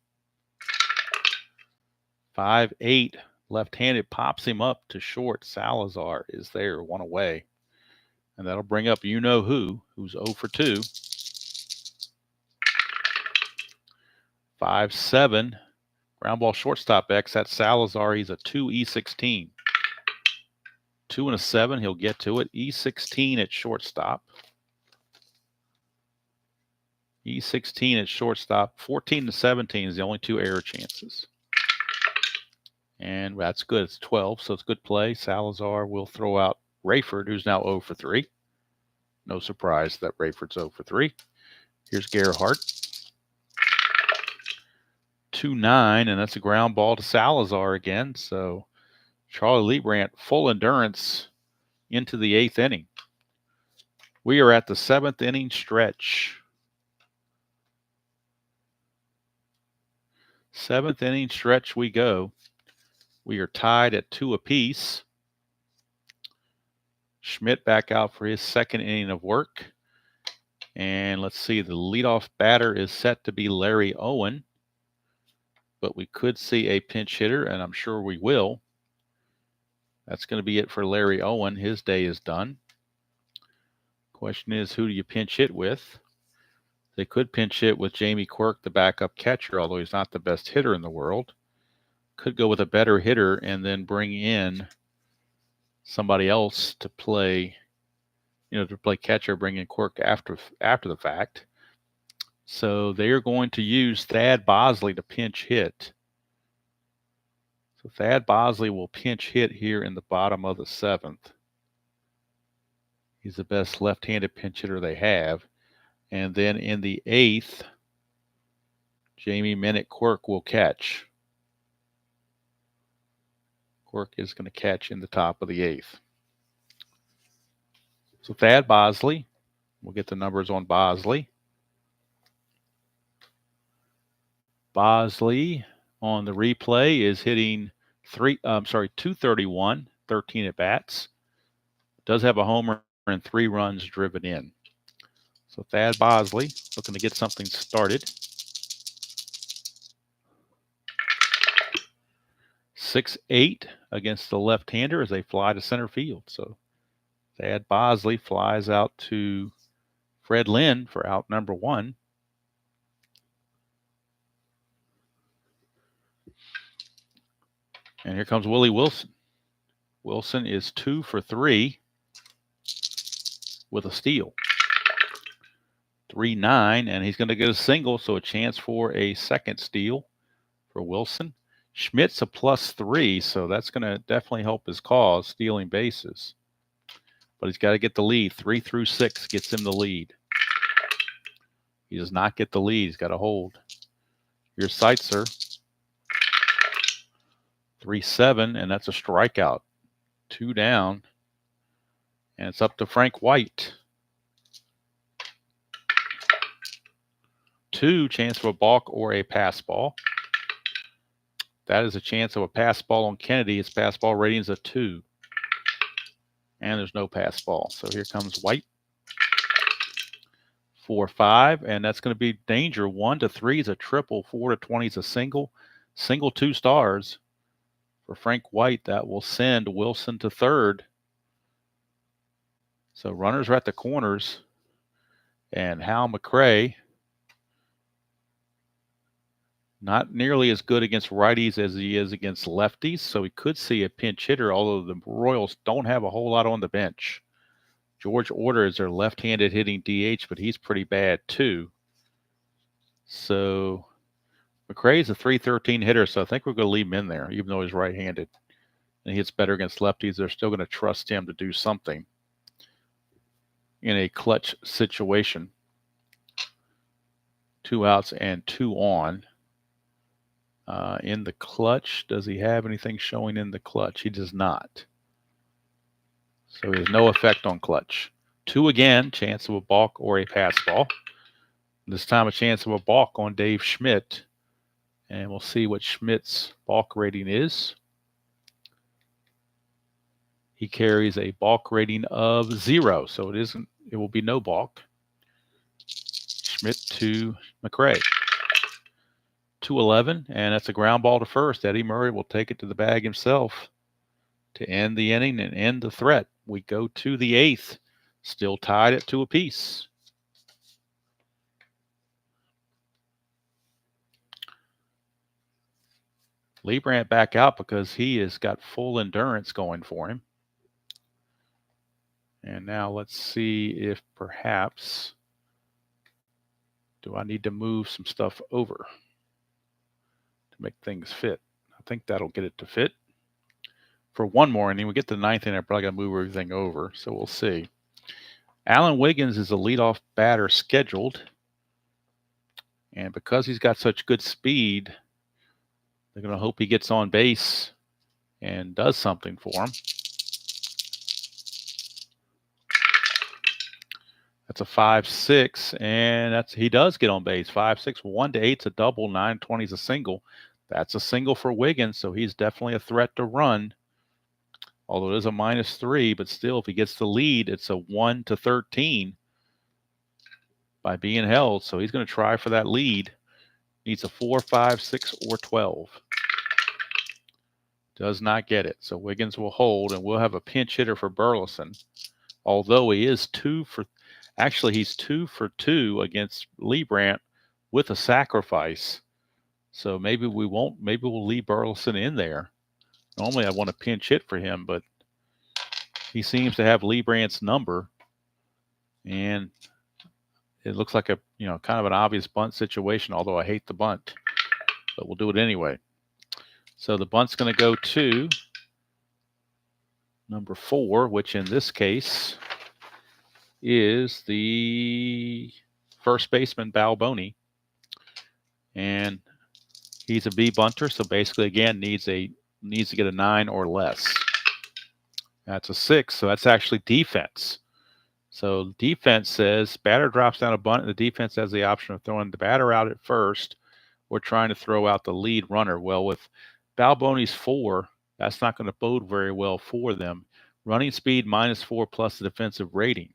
5-8, left-handed, pops him up to short. Salazar is there, 1 away. And that'll bring up you-know-who, who's 0 for 2. 5-7, ground ball shortstop X. That's Salazar. He's a 2E16. 2 and a 7, he'll get to it. E16 at shortstop. E16 at shortstop. 14 to 17 is the only 2 error chances. And that's good. It's 12, so it's good play. Salazar will throw out Rayford, who's now 0 for 3. No surprise that Rayford's 0 for 3. Here's Gerhardt. 2-9, and that's a ground ball to Salazar again. So Charlie Leibrandt, full endurance into the 8th inning. We are at the 7th inning stretch. 7th inning stretch we go. We are tied at 2 apiece. Schmidt back out for his 2nd inning of work. And let's see, the leadoff batter is set to be Larry Owen. But we could see a pinch hitter, and I'm sure we will. That's going to be it for Larry Owen. His day is done. Question is, who do you pinch hit with? They could pinch hit with Jamie Quirk, the backup catcher, although he's not the best hitter in the world. Could go with a better hitter and then bring in somebody else to play, to play catcher, bring in Quirk after the fact. So they are going to use Thad Bosley to pinch hit. So Thad Bosley will pinch hit here in the bottom of the 7th. He's the best left-handed pinch hitter they have. And then in the 8th, Jamie Minnick Quirk will catch. Quirk is going to catch in the top of the 8th. So Thad Bosley, we'll get the numbers on Bosley. Bosley on the replay is hitting 231, 13 at bats. Does have a homer and 3 runs driven in. So Thad Bosley looking to get something started. 6-8 against the left-hander as they fly to center field. So Thad Bosley flies out to Fred Lynn for out number 1. And here comes Willie Wilson. Wilson is 2 for 3 with a steal. 3-9, and he's going to get a single, so a chance for a second steal for Wilson. Schmidt's a +3, so that's going to definitely help his cause, stealing bases. But he's got to get the lead. 3 through 6 gets him the lead. He does not get the lead. He's got to hold. Here's Seitzer. 3-7, and that's a strikeout. 2 down, and it's up to Frank White. 2, chance for a balk or a pass ball. That is a chance of a pass ball on Kennedy. His pass ball rating is a 2. And there's no pass ball. So here comes White. 4-5, and that's going to be danger. 1 to 3 is a triple. 4 to 20 is a single. Single 2 stars for Frank White. That will send Wilson to third. So runners are at the corners. And Hal McRae, not nearly as good against righties as he is against lefties. So we could see a pinch hitter, although the Royals don't have a whole lot on the bench. George Order is their left-handed hitting DH, but he's pretty bad too. So McRae's a 313 hitter, so I think we're going to leave him in there, even though he's right-handed. And he hits better against lefties. They're still going to trust him to do something in a clutch situation. 2 outs and 2 on. In the clutch, does he have anything showing in the clutch? He does not. So he has no effect on clutch. 2 again, chance of a balk or a pass ball. This time a chance of a balk on Dave Schmidt. And we'll see what Schmidt's balk rating is. He carries a balk rating of 0, so it will be no balk. Schmidt to McRae. 2-11, and that's a ground ball to first. Eddie Murray will take it to the bag himself to end the inning and end the threat. We go to the 8th, still tied at 2 apiece. Leibrandt back out because he has got full endurance going for him. And now let's see if perhaps, do I need to move some stuff over to make things fit? I think that'll get it to fit. For one more inning, we get to the 9th inning, I'm probably going to move everything over, so we'll see. Alan Wiggins is a leadoff batter scheduled. And because he's got such good speed, they're going to hope he gets on base and does something for him. That's a 5-6, and he does get on base. 5-6, 1-8's a double, 9-20's a single. That's a single for Wiggins, so he's definitely a threat to run. Although it is a -3, but still, if he gets the lead, it's a 1-13 by being held. So he's going to try for that lead. Needs a 4, 5, 6, or 12. Does not get it. So Wiggins will hold, and we'll have a pinch hitter for Burleson. Although he is 2 for, actually he's 2 for 2 against Leibrandt with a sacrifice. So maybe we'll leave Burleson in there. Normally I want a pinch hit for him, but he seems to have Leibrandt's number, and it looks like a kind of an obvious bunt situation, although I hate the bunt, but we'll do it anyway. So the bunt's going to go to number 4, which in this case is the first baseman Balboni, and he's a B bunter, so basically again needs to get a 9 or less. That's a 6, so that's actually defense. So defense says batter drops down a bunt, and the defense has the option of throwing the batter out at first or trying to throw out the lead runner. Well, with Balboni's 4, that's not going to bode very well for them. Running speed -4 plus the defensive rating.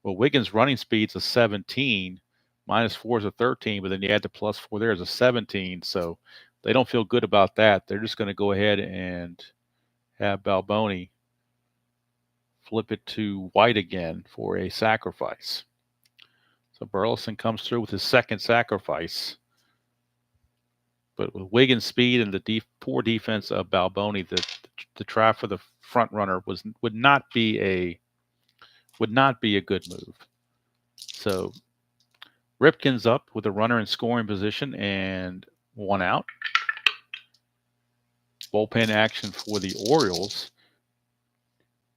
Well, Wiggins' running speed's a 17, -4 is a 13, but then you add the +4 there is a 17, so they don't feel good about that. They're just going to go ahead and have Balboni flip it to White again for a sacrifice. So Burleson comes through with his second sacrifice. But with Wiggins' speed and the poor defense of Balboni, the try for the front runner would not be a good move. So Ripken's up with a runner in scoring position and 1 out. Bullpen action for the Orioles.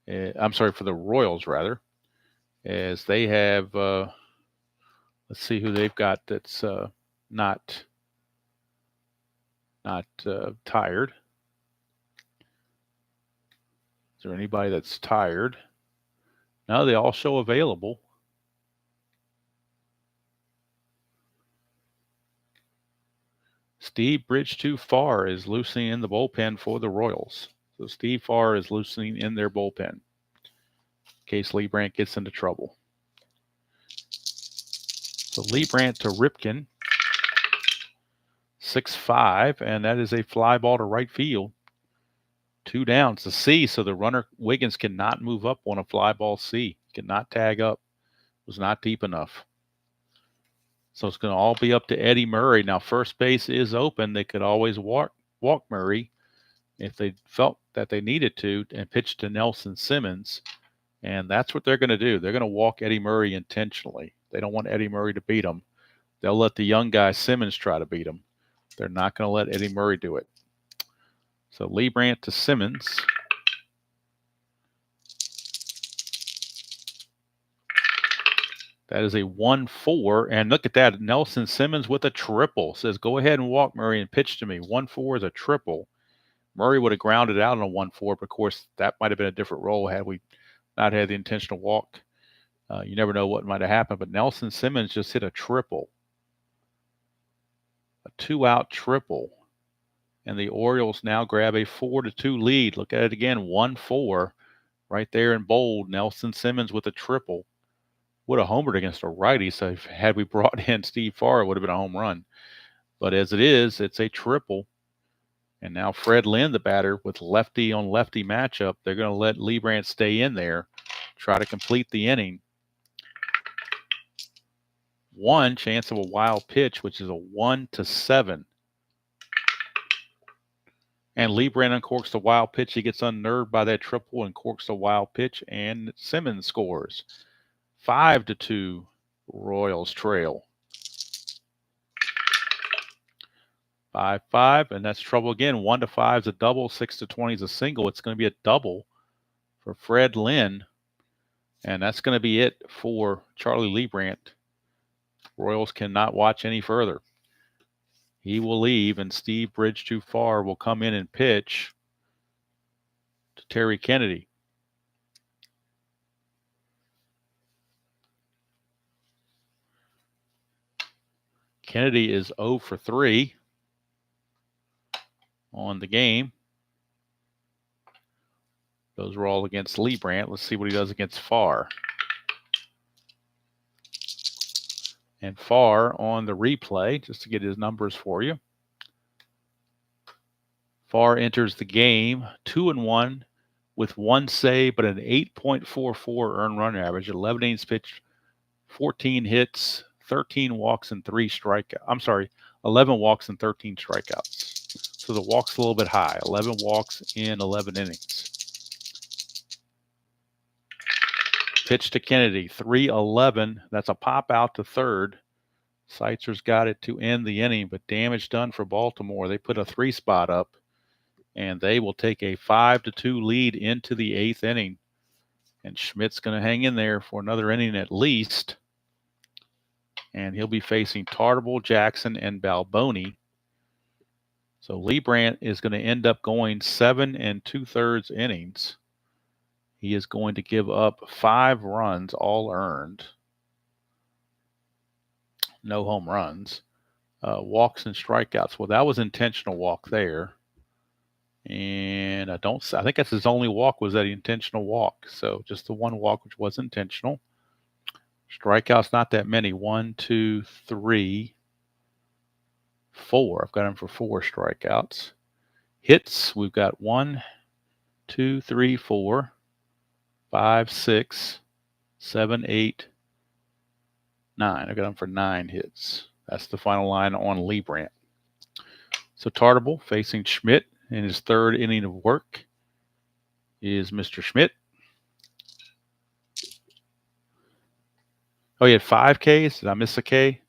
I'm sorry, for the Royals, rather, as they have, let's see who they've got that's not tired. Is there anybody that's tired? No, they all show available. Steve Bridge-Too-Far is loosening in the bullpen for the Royals. So Steve Farr is loosening in their bullpen in case Leibrandt gets into trouble. So Leibrandt to Ripken, 6-5, and that is a fly ball to right field. 2 down. It's a C, so the runner Wiggins cannot move up on a fly ball C. Cannot tag up. Was not deep enough. So it's going to all be up to Eddie Murray. Now first base is open. They could always walk Murray if they felt that they needed to and pitch to Nelson Simmons. And that's what they're going to do. They're going to walk Eddie Murray intentionally. They don't want Eddie Murray to beat him. They'll let the young guy Simmons try to beat him. They're not going to let Eddie Murray do it. So Leibrandt to Simmons. That is a 1-4. And look at that. Nelson Simmons with a triple. Says, go ahead and walk Murray and pitch to me. 1-4 is a triple. Murray would have grounded out on a 1-4, but of course that might have been a different role had we not had the intentional walk. You never know what might have happened, but Nelson Simmons just hit a triple. 2-out triple. And the Orioles now grab a 4-2 lead. Look at it again, 1-4 right there in bold. Nelson Simmons with a triple. Would have homered against a righty, so had we brought in Steve Farr, it would have been a home run. But as it is, it's a triple. And now Fred Lynn, the batter, with lefty on lefty matchup, they're going to let Leibrandt stay in there, try to complete the inning. One chance of a wild pitch, which is a 1-7. And Leibrandt uncorks the wild pitch. He gets unnerved by that triple and corks the wild pitch, and Simmons scores. 5-2, Royals trail. 5-5, and that's trouble again. 1-5 is a double, 6-20 is a single. It's going to be a double for Fred Lynn, and that's going to be it for Charlie Leibrandt. Royals cannot watch any further. He will leave, and Steve Bridge-Too-Far will come in and pitch to Terry Kennedy. Kennedy is 0 for 3 on the game. Those were all against Leibrandt. Let's see what he does against Farr. And Farr on the replay, just to get his numbers for you. Farr enters the game 2-1 with 1 save, but an 8.44 earned run average, 11 innings pitched, 14 hits, 13 walks, and 3 strikeouts. I'm sorry, 11 walks and 13 strikeouts. So the walk's a little bit high, 11 walks in 11 innings. Pitch to Kennedy, 3-11. That's a pop out to third. Seitzer's got it to end the inning, but damage done for Baltimore. They put a 3 spot up, and they will take a 5-2 lead into the 8th inning. And Schmidt's going to hang in there for another inning at least. And he'll be facing Tartable, Jackson, and Balboni. So Leibrandt is going to end up going 7 2/3 innings. He is going to give up 5 runs, all earned. No home runs. Walks and strikeouts. Well, that was intentional walk there. And I think that's his only walk was that intentional walk. So just the one walk, which was intentional. Strikeouts, not that many. 1, 2, 3, 4. I've got him for 4 strikeouts. Hits, we've got 1, 2, 3, 4, 5, 6, 7, 8, 9. I got him for 9 hits. That's the final line on Leibrandt. So Tartable facing Schmidt in his 3rd inning of work is Mr. Schmidt. Oh, he had 5 Ks. Did I miss a K?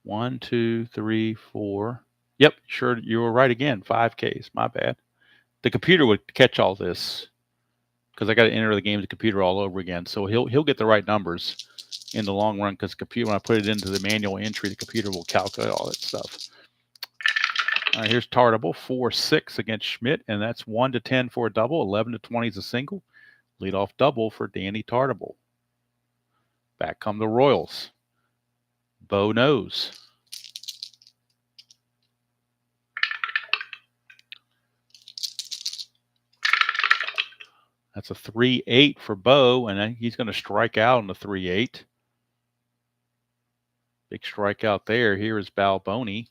1, 2, 3, 4. Yep, sure, you were right again. 5 Ks. My bad. The computer would catch all this because I got to enter the game to the computer all over again. So he'll get the right numbers in the long run because computer, when I put it into the manual entry, the computer will calculate all that stuff. All right, here's Tartable, 4-6 against Schmidt, and that's 1-10 for a double, 11-20 is a single. Leadoff double for Danny Tartable. Back come the Royals. Bo knows. That's a 3-8 for Bo, and he's going to strike out on the 3-8. Big strikeout there. Here is Balboni.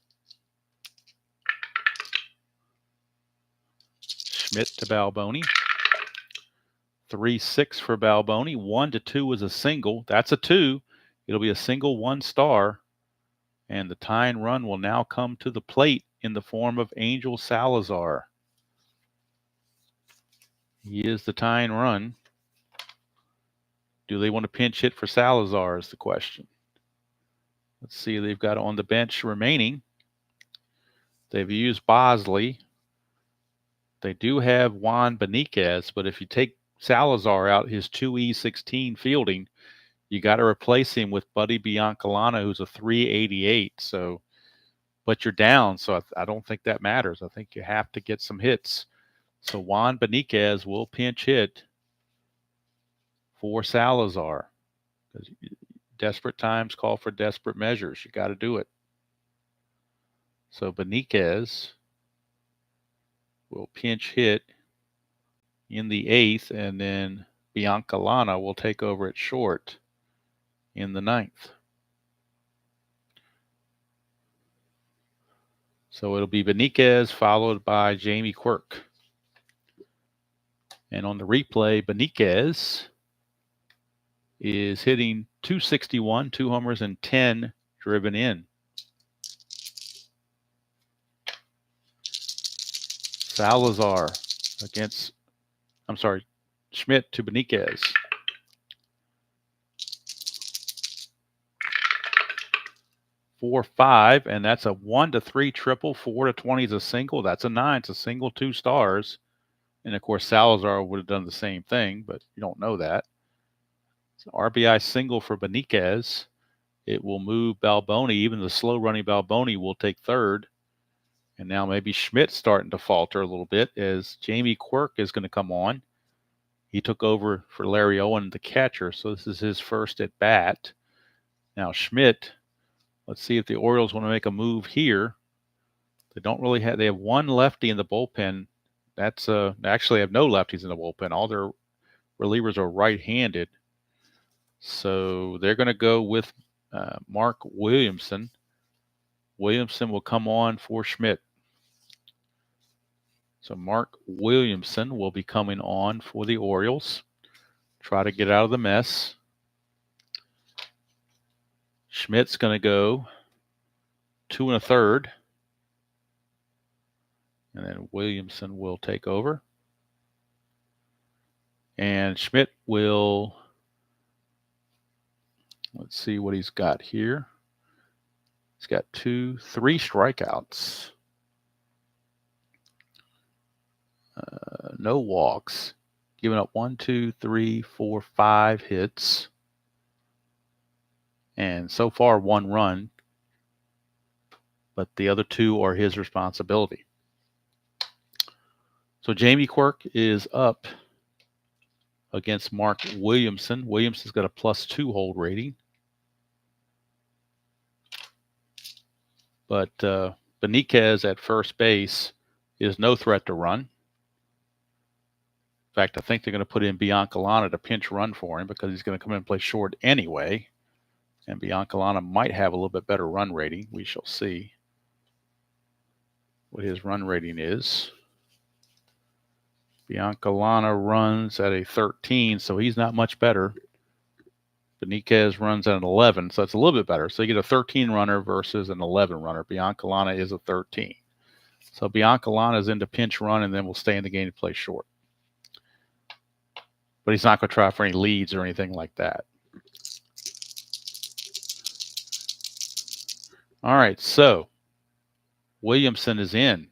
Schmidt to Balboni. 3-6 for Balboni. 1-2 is a single. That's a 2. It'll be a single 1 star. And the tying run will now come to the plate in the form of Angel Salazar. He is the tying run. Do they want to pinch hit for Salazar is the question. Let's see, they've got on the bench remaining. They've used Bosley. They do have Juan Beniquez, but if you take Salazar out, his 2E16 fielding, you got to replace him with Buddy Biancalana, who's a 388. So, but you're down, so I don't think that matters. I think you have to get some hits. So Juan Beniquez will pinch hit for Salazar because desperate times call for desperate measures. You got to do it. So Beniquez will pinch hit in the 8th, and then Biancalana will take over at short in the 9th. So it'll be Beniquez followed by Jamie Quirk. And on the replay, Beniquez is hitting .261, 2 homers and 10 driven in. Salazar against, Schmidt to Beniquez. Four, 5, and that's a 1-3 triple. 4-20 is a single. That's a 9. It's a single, 2 stars. And of course, Salazar would have done the same thing, but you don't know that. So RBI single for Beniquez. It will move Balboni. Even the slow running Balboni will take third. And now maybe Schmidt's starting to falter a little bit as Jamie Quirk is going to come on. He took over for Larry Owen, the catcher, so this is his first at bat. Now Schmidt, let's see if the Orioles want to make a move here. They don't really have, they have one lefty in the bullpen. That's actually have no lefties in the bullpen. All their relievers are right-handed. So they're going to go with Mark Williamson. Williamson will come on for Schmidt. So Mark Williamson will be coming on for the Orioles. Try to get out of the mess. Schmidt's going to go 2 1/3. And then Williamson will take over. And Schmidt will, let's see what he's got here. He's got 3 strikeouts. No walks. Giving up 1, 2, 3, 4, 5 hits. And so far 1 run. But the other 2 are his responsibility. So Jamie Quirk is up against Mark Williamson. Williamson's got a +2 hold rating. But Beniquez at first base is no threat to run. In fact, I think they're going to put in Biancalana to pinch run for him because he's going to come in and play short anyway. And Biancalana might have a little bit better run rating. We shall see what his run rating is. Biancalana runs at a 13, so he's not much better. Beniquez runs at an 11, so it's a little bit better. So you get a 13 runner versus an 11 runner. Biancalana is a 13. So Biancalana is into pinch run and then will stay in the game to play short. But he's not going to try for any leads or anything like that. All right, so Williamson is in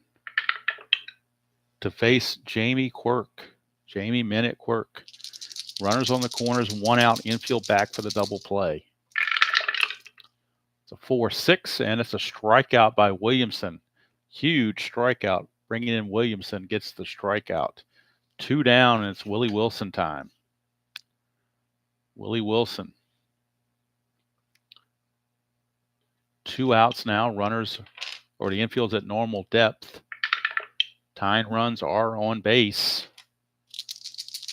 to face Jamie Quirk. Jamie Minute Quirk. Runners on the corners, 1 out, infield back for the double play. It's a 4-6, and it's a strikeout by Williamson. Huge strikeout. Bringing in Williamson gets the strikeout. 2 down, and it's Willie Wilson time. Willie Wilson. 2 outs now. Runners, or the infield's at normal depth. Tying runs are on base.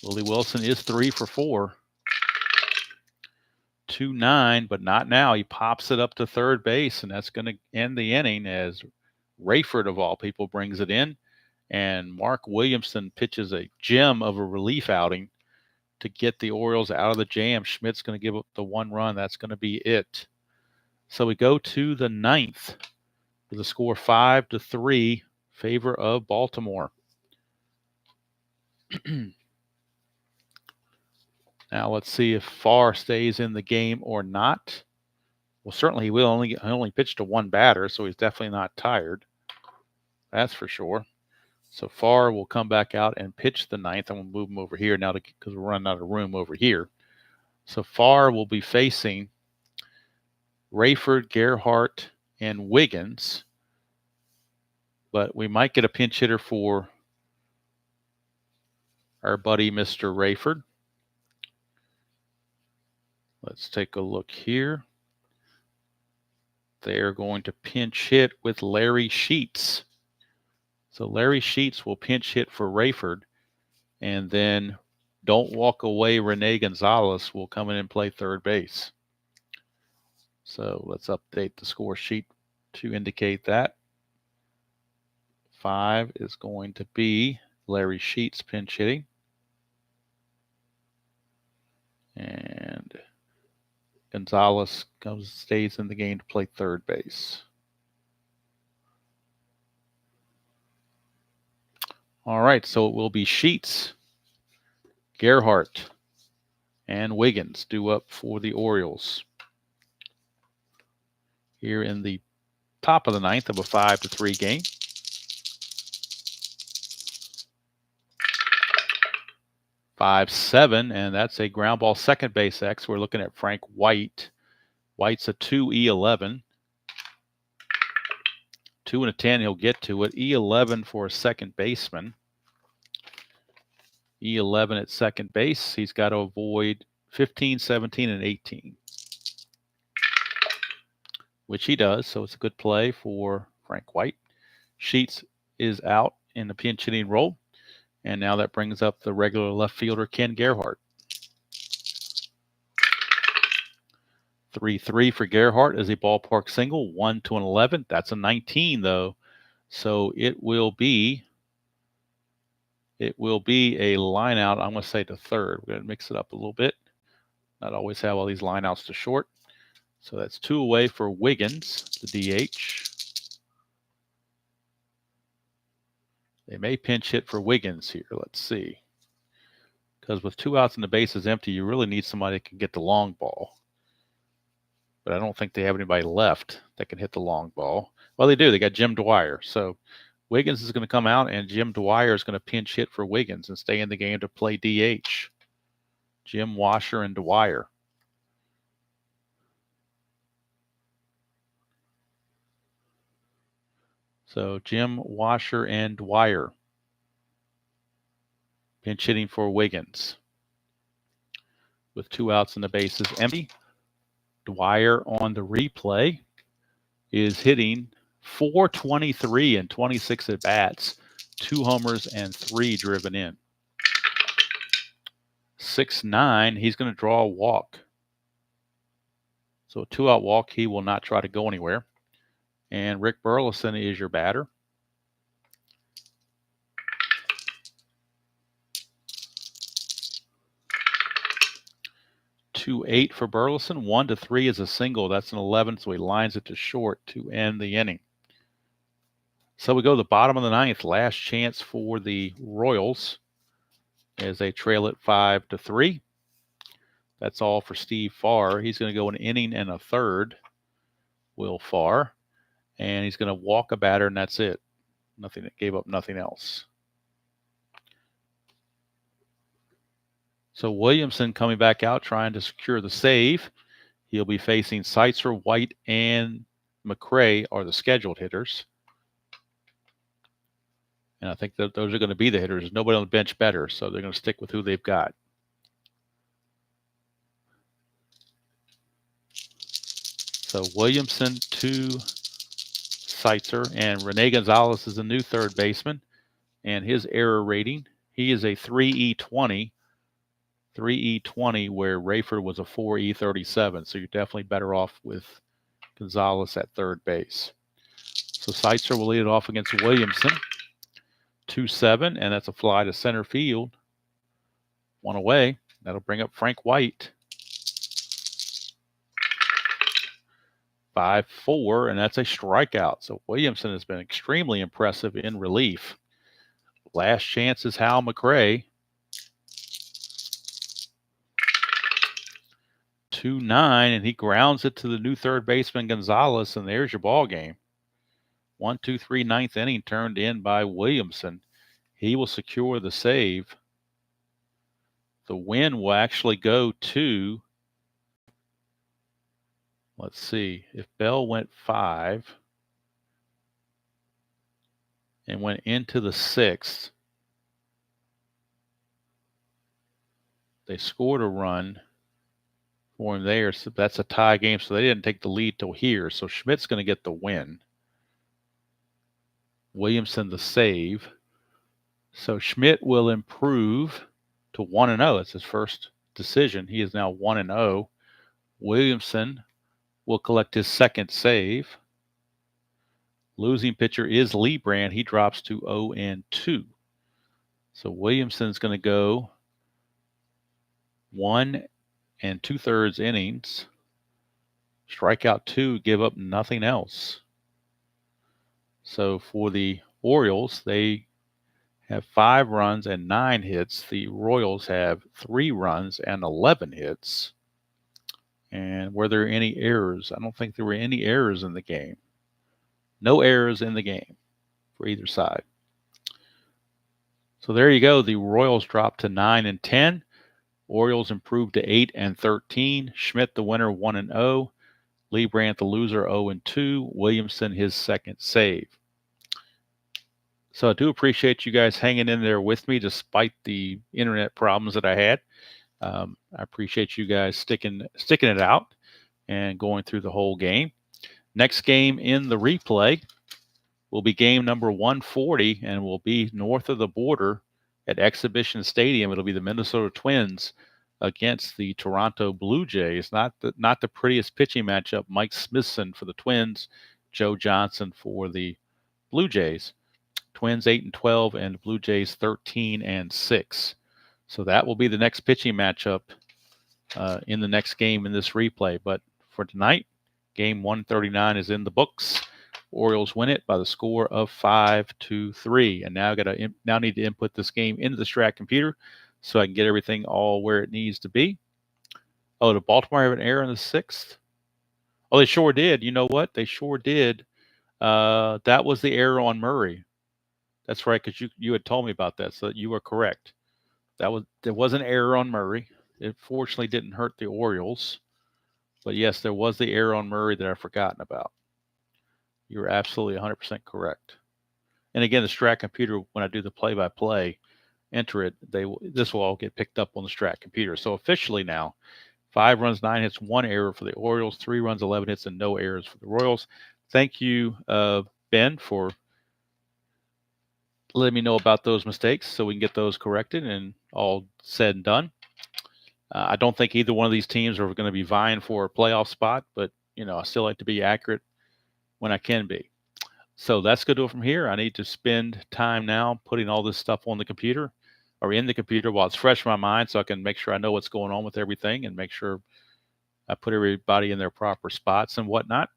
Willie Wilson is 3 for 4. 2-9, but not now. He pops it up to third base, and that's going to end the inning as Rayford, of all people, brings it in. And Mark Williamson pitches a gem of a relief outing to get the Orioles out of the jam. Schmidt's going to give up the 1 run. That's going to be it. So we go to the 9th with a score 5-3, favor of Baltimore. Now let's see if Farr stays in the game or not. Well, certainly he will. He only pitched to 1 batter, so he's definitely not tired. That's for sure. So Farr will come back out and pitch the 9th. I'm going to move him over here now because we're running out of room over here. So Farr will be facing Rayford, Gerhart, and Wiggins. But we might get a pinch hitter for our buddy, Mr. Rayford. Let's take a look here. they're going to pinch hit with Larry Sheets. So Larry Sheets will pinch hit for Rayford, and then Don't Walk Away Rene Gonzalez will come in and play third base. So let's update the score sheet to indicate that. 5 is going to be Larry Sheets pinch hitting. And Gonzalez stays in the game to play third base. All right, so it will be Sheets, Gerhardt, and Wiggins due up for the Orioles. Here in the top of the ninth of a 5-3 game. Five, 7, and that's a ground ball second base X. We're looking at Frank White. White's a 2E11. 2 and a 10, he'll get to it. E11 for a second baseman. E11 at second base. He's got to avoid 15, 17, and 18. Which he does, so it's a good play for Frank White. Sheets is out in the pinch hitting role. And now that brings up the regular left fielder, Ken Gerhardt. 3-3 for Gerhardt as a ballpark single. 1 to an 11. That's a 19, though. So it will be a line out. I'm going to say to third. We're going to mix it up a little bit. Not always have all these line outs to short. So that's 2 away for Wiggins, the DH. They may pinch hit for Wiggins here. Let's see. Because with 2 outs and the base is empty, you really need somebody that can get the long ball. But I don't think they have anybody left that can hit the long ball. Well, they do. They got Jim Dwyer. So Wiggins is going to come out, and Jim Dwyer is going to pinch hit for Wiggins and stay in the game to play DH. Jim, Washer, and Dwyer. So Jim, Washer, and Dwyer pinch hitting for Wiggins. With 2 outs and the bases empty. Dwyer on the replay is hitting .423 in 26 at bats, 2 homers and 3 driven in. 6-9, he's going to draw a walk. So a 2-out walk, he will not try to go anywhere. And Rick Burleson is your batter. .28 for Burleson. 1 to 3 is a single. That's an 11, so he lines it to short to end the inning. So we go to the bottom of the ninth. Last chance for the Royals as they trail it 5-3. That's all for Steve Farr. He's going to go an inning and a third, Will Farr. And he's going to walk a batter, and that's it. Nothing, gave up nothing else. So Williamson coming back out, trying to secure the save. He'll be facing Seitzer, White, and McRae are the scheduled hitters. And I think that those are going to be the hitters. There's nobody on the bench better, so they're going to stick with who they've got. So Williamson to Seitzer, and Rene Gonzalez is a new third baseman, and his error rating, he is a 3E20, where Rayford was a 4E37, so you're definitely better off with Gonzalez at third base. So Seitzer will lead it off against Williamson. 2-7, and that's a fly to center field. 1 away. That'll bring up Frank White. 5-4, and that's a strikeout. So Williamson has been extremely impressive in relief. Last chance is Hal McRae. 2-9, and he grounds it to the new third baseman Gonzalez, and there's your ball game. 1-2-3, ninth inning turned in by Williamson. He will secure the save. The win will actually go to, let's see, if Bell went 5 and went into the 6th, they scored a run. for him there. So that's a tie game, so they didn't take the lead till here. So Schmidt's going to get the win. Williamson the save. So Schmidt will improve to 1-0. It's his first decision. He is now 1-0. Williamson will collect his second save. Losing pitcher is Leibrandt. He drops to 0-2. So Williamson's going to go 1 2/3 innings. Strike out 2, give up nothing else. So for the Orioles, they have 5 runs and 9 hits. The Royals have 3 runs and 11 hits. And were there any errors? I don't think there were any errors in the game. No errors in the game for either side. So there you go. The Royals dropped to 9-10. Orioles improved to 8-13. Schmidt the winner, 1-0. Leibrandt the loser, 0-2. Williamson his second save. So I do appreciate you guys hanging in there with me despite the internet problems that I had. I appreciate you guys sticking it out and going through the whole game. Next game in the replay will be game number 140, and will be north of the border at Exhibition Stadium. It'll be the Minnesota Twins against the Toronto Blue Jays. Not the prettiest pitching matchup. Mike Smithson for the Twins, Joe Johnson for the Blue Jays. Twins 8-12 and Blue Jays 13-6. So that will be the next pitching matchup in the next game in this replay. But for tonight, game 139 is in the books. Orioles win it by the score of 5-3. And now I need to input this game into the Strat computer so I can get everything all where it needs to be. Oh, did Baltimore have an error in the 6th? Oh, they sure did. You know what? They sure did. That was the error on Murray. That's right, because you had told me about that, so you were correct. There was an error on Murray. It fortunately didn't hurt the Orioles. But yes, there was the error on Murray that I've forgotten about. You're absolutely 100% correct. And again, the Strat computer, when I do the play-by-play, enter it, this will all get picked up on the Strat computer. So officially now, 5 runs, 9 hits, 1 error for the Orioles, 3 runs, 11 hits, and no errors for the Royals. Thank you, Ben, for letting me know about those mistakes so we can get those corrected and all said and done. I don't think either one of these teams are going to be vying for a playoff spot, but, I still like to be accurate when I can be. So that's going to do it from here. I need to spend time now putting all this stuff on the computer or in the computer while it's fresh in my mind so I can make sure I know what's going on with everything and make sure I put everybody in their proper spots and whatnot.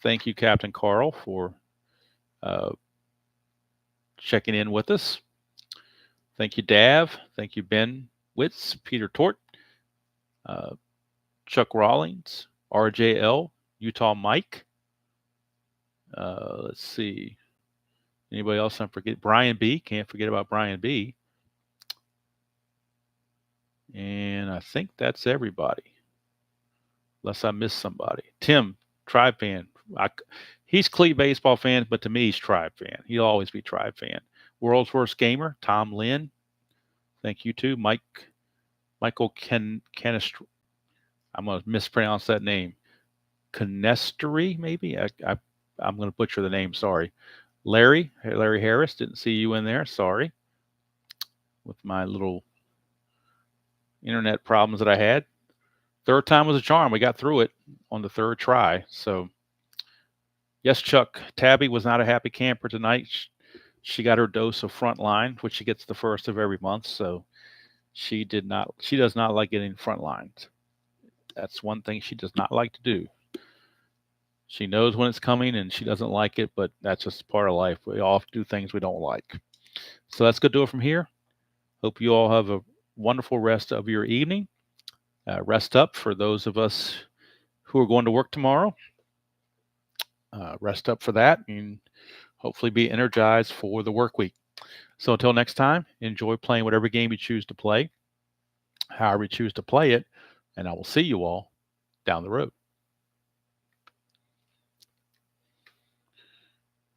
Thank you, Captain Carl, for checking in with us. Thank you, Dav. Thank you, Ben Witz, Peter Tort, Chuck Rawlings, RJL, Utah Mike. Let's see. Anybody else I forget? Brian B. Can't forget about Brian B. And I think that's everybody. Unless I missed somebody. Tim, Tribe fan. He's Clee baseball fan, but to me, he's Tribe fan. He'll always be Tribe fan. World's Worst Gamer, Tom Lynn. Thank you too. Michael Canistri. I'm going to mispronounce that name. Canestri, maybe? I'm going to butcher the name. Sorry. Larry Harris. Didn't see you in there. Sorry. With my little internet problems that I had. Third time was a charm. We got through it on the third try. So, yes, Chuck. Tabby was not a happy camper tonight. She got her dose of Frontline, which she gets the first of every month. So, she does not like getting Frontlines. That's one thing she does not like to do. She knows when it's coming and she doesn't like it, but that's just part of life. We all do things we don't like. So that's going to do it from here. Hope you all have a wonderful rest of your evening. Rest up for those of us who are going to work tomorrow. Rest up for that and hopefully be energized for the work week. So until next time, enjoy playing whatever game you choose to play, however you choose to play it, and I will see you all down the road.